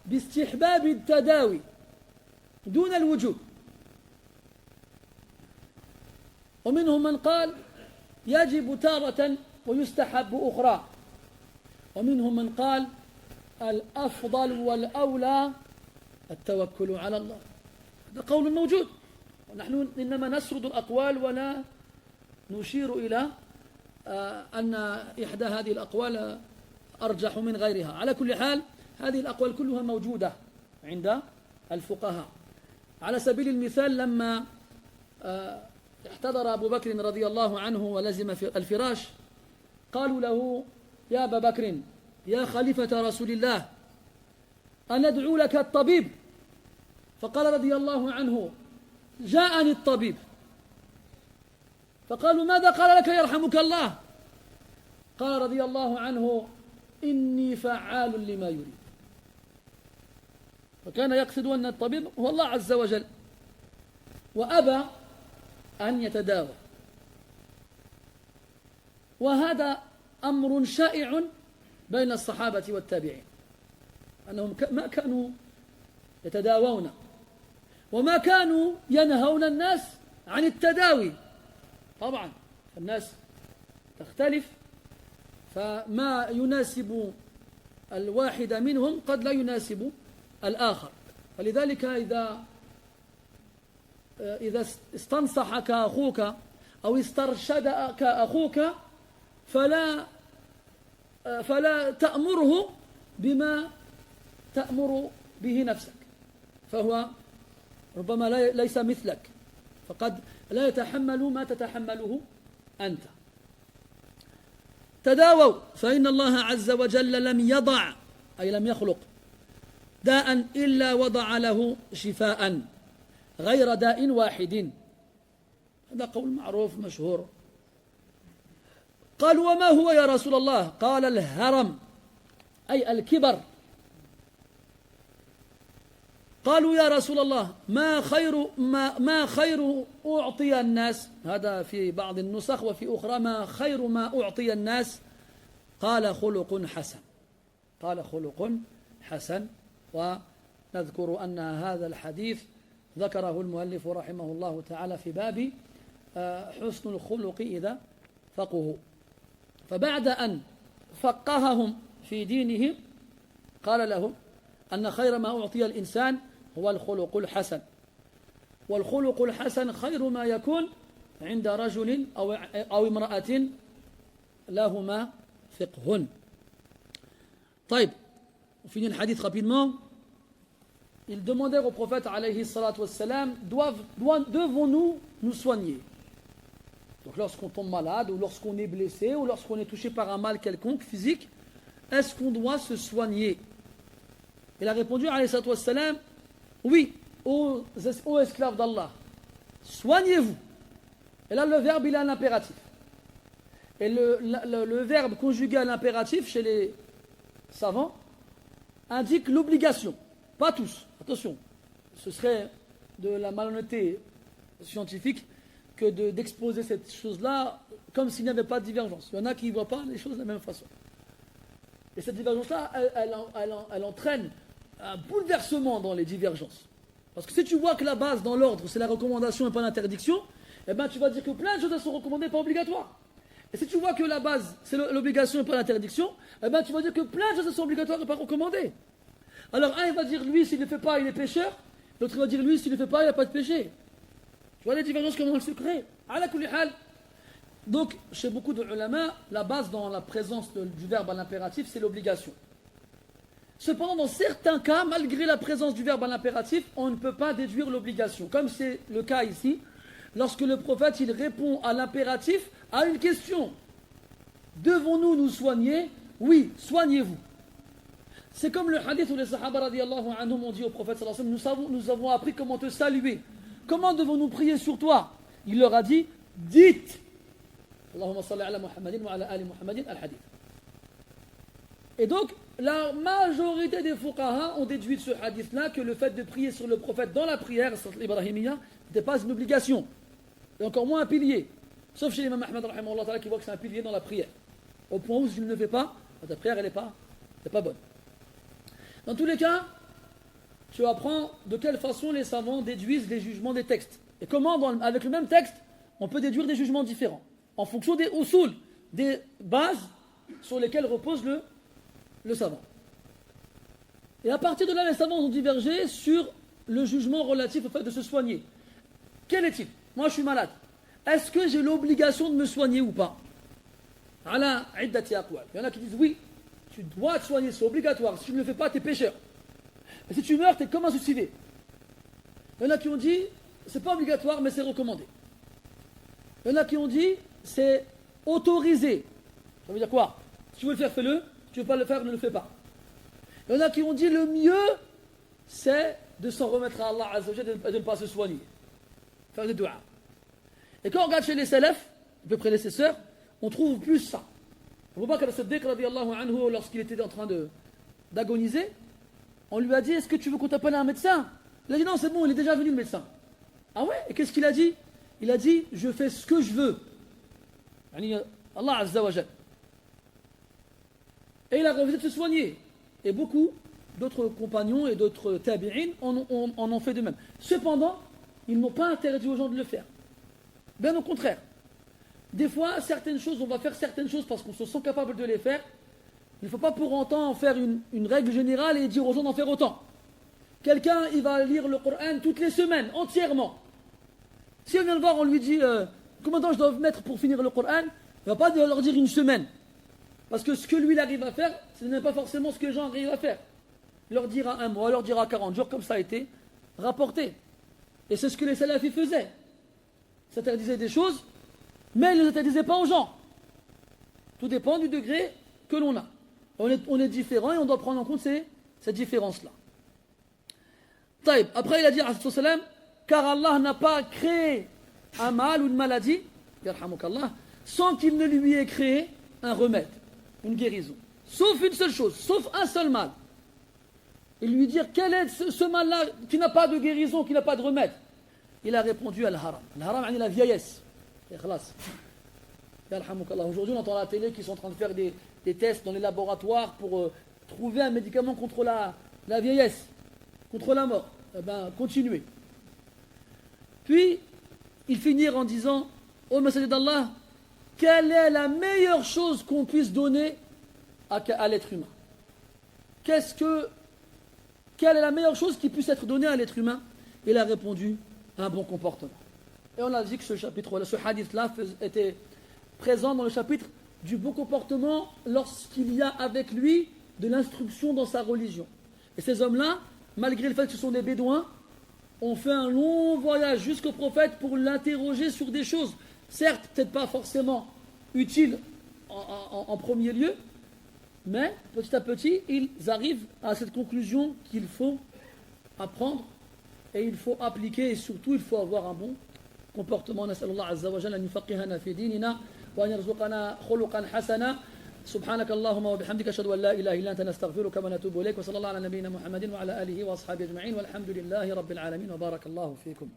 S1: باستحباب التداوي دون الوجوب، ومنهم من قال يجب تارة ويستحب أخرى، ومنهم من قال الأفضل والأولى التوكل على الله. هذا قول موجود، ونحن إنما نسرد الأقوال ولا نشير إلى أن إحدى هذه الأقوال أرجح من غيرها. على كل حال هذه الأقوال كلها موجودة عند الفقهاء. على سبيل المثال لما احتضر أبو بكر رضي الله عنه ولزم في الفراش، قالوا له يا أبا بكر يا خليفة رسول الله أندعو لك الطبيب؟ فقال رضي الله عنه جاءني الطبيب. فقالوا ماذا قال لك يرحمك الله؟ قال رضي الله عنه إني فعال لما يريد. فكان يقصد أن الطبيب هو الله عز وجل، وأبى أن يتداوى. وهذا أمر شائع بين الصحابة والتابعين، أنهم ما كانوا يتداوون وما كانوا ينهون الناس عن التداوي. طبعا الناس تختلف، فما يناسب الواحد منهم قد لا يناسب الآخر. فلذلك إذا استنصحك أخوك أو استرشدك أخوك فلا تأمره بما تأمر به نفسك، فهو ربما ليس مثلك، فقد لا يتحمل ما تتحمله أنت. تداووا فإن الله عز وجل لم يضع أي لم يخلق داء إلا وضع له شفاء غير داء واحد. هذا قول معروف مشهور. قالوا وما هو يا رسول الله؟ قال الهرم أي الكبر. قالوا يا رسول الله ما خير أعطي الناس؟ هذا في بعض النسخ، وفي أخرى ما خير ما أعطي الناس؟ قال خلق حسن. قال خلق حسن. ونذكر أن هذا الحديث ذكره المؤلف رحمه الله تعالى في باب حسن الخلق إذا فقهوا. فبعد أن فقههم في دينهم قال لهم أن خير ما أعطي الإنسان هو الخلق الحسن، والخلق الحسن خير ما يكون عند رجل أو امرأة لهما فقه. طيب, on finit le hadith rapidement. Ils demandèrent au prophète alayhi salatu wassalam, devons-nous nous soigner? Donc lorsqu'on tombe malade, ou lorsqu'on est blessé, ou lorsqu'on est touché par un mal quelconque physique, est-ce qu'on doit se soigner? Il a répondu alayhi salatu wassalam, oui, ô esclaves d'Allah, soignez-vous. Et là le verbe il a un impératif. Et le verbe conjugué à l'impératif chez les savants indique l'obligation. Pas tous, attention, ce serait de la malhonnêteté scientifique que d'exposer cette chose-là comme s'il n'y avait pas de divergence. Il y en a qui ne voient pas les choses de la même façon. Et cette divergence-là, elle entraîne un bouleversement dans les divergences. Parce que si tu vois que la base dans l'ordre, c'est la recommandation et pas l'interdiction, eh ben tu vas dire que plein de choses sont recommandées et pas obligatoires. Et si tu vois que la base, c'est l'obligation et pas l'interdiction, eh ben tu vas dire que plein de choses sont obligatoires et pas recommandées. Alors un il va dire lui s'il ne le fait pas il est pécheur, l'autre va dire lui s'il ne le fait pas il n'a pas de péché. Tu vois les divergences comment elles se créent. Ala kulli hal. Donc chez beaucoup de ulama, la base dans la présence du verbe à l'impératif c'est l'obligation. Cependant dans certains cas, malgré la présence du verbe à l'impératif, on ne peut pas déduire l'obligation. Comme c'est le cas ici, lorsque le prophète il répond à l'impératif à une question. Devons-nous nous soigner? Oui, soignez-vous. C'est comme le hadith où les sahaba radiyallahu anhum ont dit au prophète sallallahu alayhi wa sallam, nous avons appris comment te saluer. Comment devons-nous prier sur toi? Il leur a dit, dites Allahumma salli ala Muhammadin wa ala ali Muhammadin al-hadith. Et donc, la majorité des fuqaha ont déduit de ce hadith-là que le fait de prier sur le prophète dans la prière, l'ibrahimiyya, n'était pas une obligation. Et encore moins un pilier. Sauf chez l'imam Ahmad rahimahullah qui voit que c'est un pilier dans la prière. Au point où si tu ne le fais pas, ta prière elle n'est pas bonne. Dans tous les cas, tu apprends de quelle façon les savants déduisent les jugements des textes. Et comment, avec le même texte, on peut déduire des jugements différents. En fonction des usul, des bases sur lesquelles repose le savant. Et à partir de là, les savants ont divergé sur le jugement relatif au fait de se soigner. Quel est-il? Moi, je suis malade. Est-ce que j'ai l'obligation de me soigner ou pas? Il y en a qui disent oui, tu dois te soigner, c'est obligatoire. Si tu ne le fais pas, tu es pécheur. Mais si tu meurs, tu es comme un suicidé. Il y en a qui ont dit, c'est pas obligatoire, mais c'est recommandé. Il y en a qui ont dit, c'est autorisé. Ça veut dire quoi? Si tu veux le faire, fais-le. Si tu ne veux pas le faire, ne le fais pas. Il y en a qui ont dit, le mieux, c'est de s'en remettre à Allah Azza wa Jalla et de ne pas se soigner. Faire des doigts. Et quand on regarde chez les salafs, les prédécesseurs, on trouve plus ça. Abu Bakr as-Siddiq radiyallahu anhu, lorsqu'il était en train d'agoniser, on lui a dit, est-ce que tu veux qu'on t'appelle un médecin? Il a dit, non, c'est bon, il est déjà venu le médecin. Ah ouais? Et qu'est-ce qu'il a dit? Il a dit, je fais ce que je veux. Allah Azza wa Jalla. Et il a refusé de se soigner. Et beaucoup d'autres compagnons et d'autres tabi'in en ont fait de même. Cependant, ils n'ont pas interdit aux gens de le faire. Bien au contraire. Des fois, certaines choses, on va faire certaines choses parce qu'on se sent capable de les faire. Il ne faut pas pour autant en faire une règle générale et dire aux gens d'en faire autant. Quelqu'un, il va lire le Coran toutes les semaines, entièrement. Si on vient le voir, on lui dit combien de temps je dois mettre pour finir le Coran, il ne va pas leur dire une semaine. Parce que ce que lui il arrive à faire, ce n'est pas forcément ce que les gens arrivent à faire. Il leur dira un mois, il leur dira 40 jours, comme ça a été rapporté. Et c'est ce que les salafis faisaient. Ils s'interdisaient des choses, mais ils ne les interdisaient pas aux gens. Tout dépend du degré que l'on a. On est différents et on doit prendre en compte ces différences-là. Après, il a dit, car Allah n'a pas créé un mal ou une maladie, sans qu'il ne lui ait créé un remède, une guérison. Sauf une seule chose, sauf un seul mal. Et lui dire, quel est ce mal-là qui n'a pas de guérison, qui n'a pas de remède? Il a répondu al-haram. Al-haram, la vieillesse. Aujourd'hui, on entend à la télé qu'ils sont en train de faire des tests dans les laboratoires pour trouver un médicament contre la vieillesse, contre la mort. Eh bien, continuez. Puis, ils finirent en disant, ô messager d'Allah, quelle est la meilleure chose qu'on puisse donner à l'être humain? Quelle est la meilleure chose qui puisse être donnée à l'être humain? Il a répondu, un bon comportement. Et on a dit que ce hadith-là était présent dans le chapitre du bon comportement lorsqu'il y a avec lui de l'instruction dans sa religion. Et ces hommes-là, malgré le fait que ce sont des bédouins, ont fait un long voyage jusqu'au prophète pour l'interroger sur des choses, certes peut-être pas forcément utiles en premier lieu, mais petit à petit, ils arrivent à cette conclusion qu'il faut apprendre et il faut appliquer et surtout il faut avoir un bon comportement. Nas'alullah azza wa jalla an yufaqqihana fi dinina wa an yarzuqana khuluqan hasana. سبحانك اللهم وبحمدك أشهد أن لا إله إلا أنت نستغفرك ونتوب إليك وصلى الله على نبينا محمد وعلى آله وأصحابه أجمعين والحمد لله رب العالمين وبارك الله فيكم.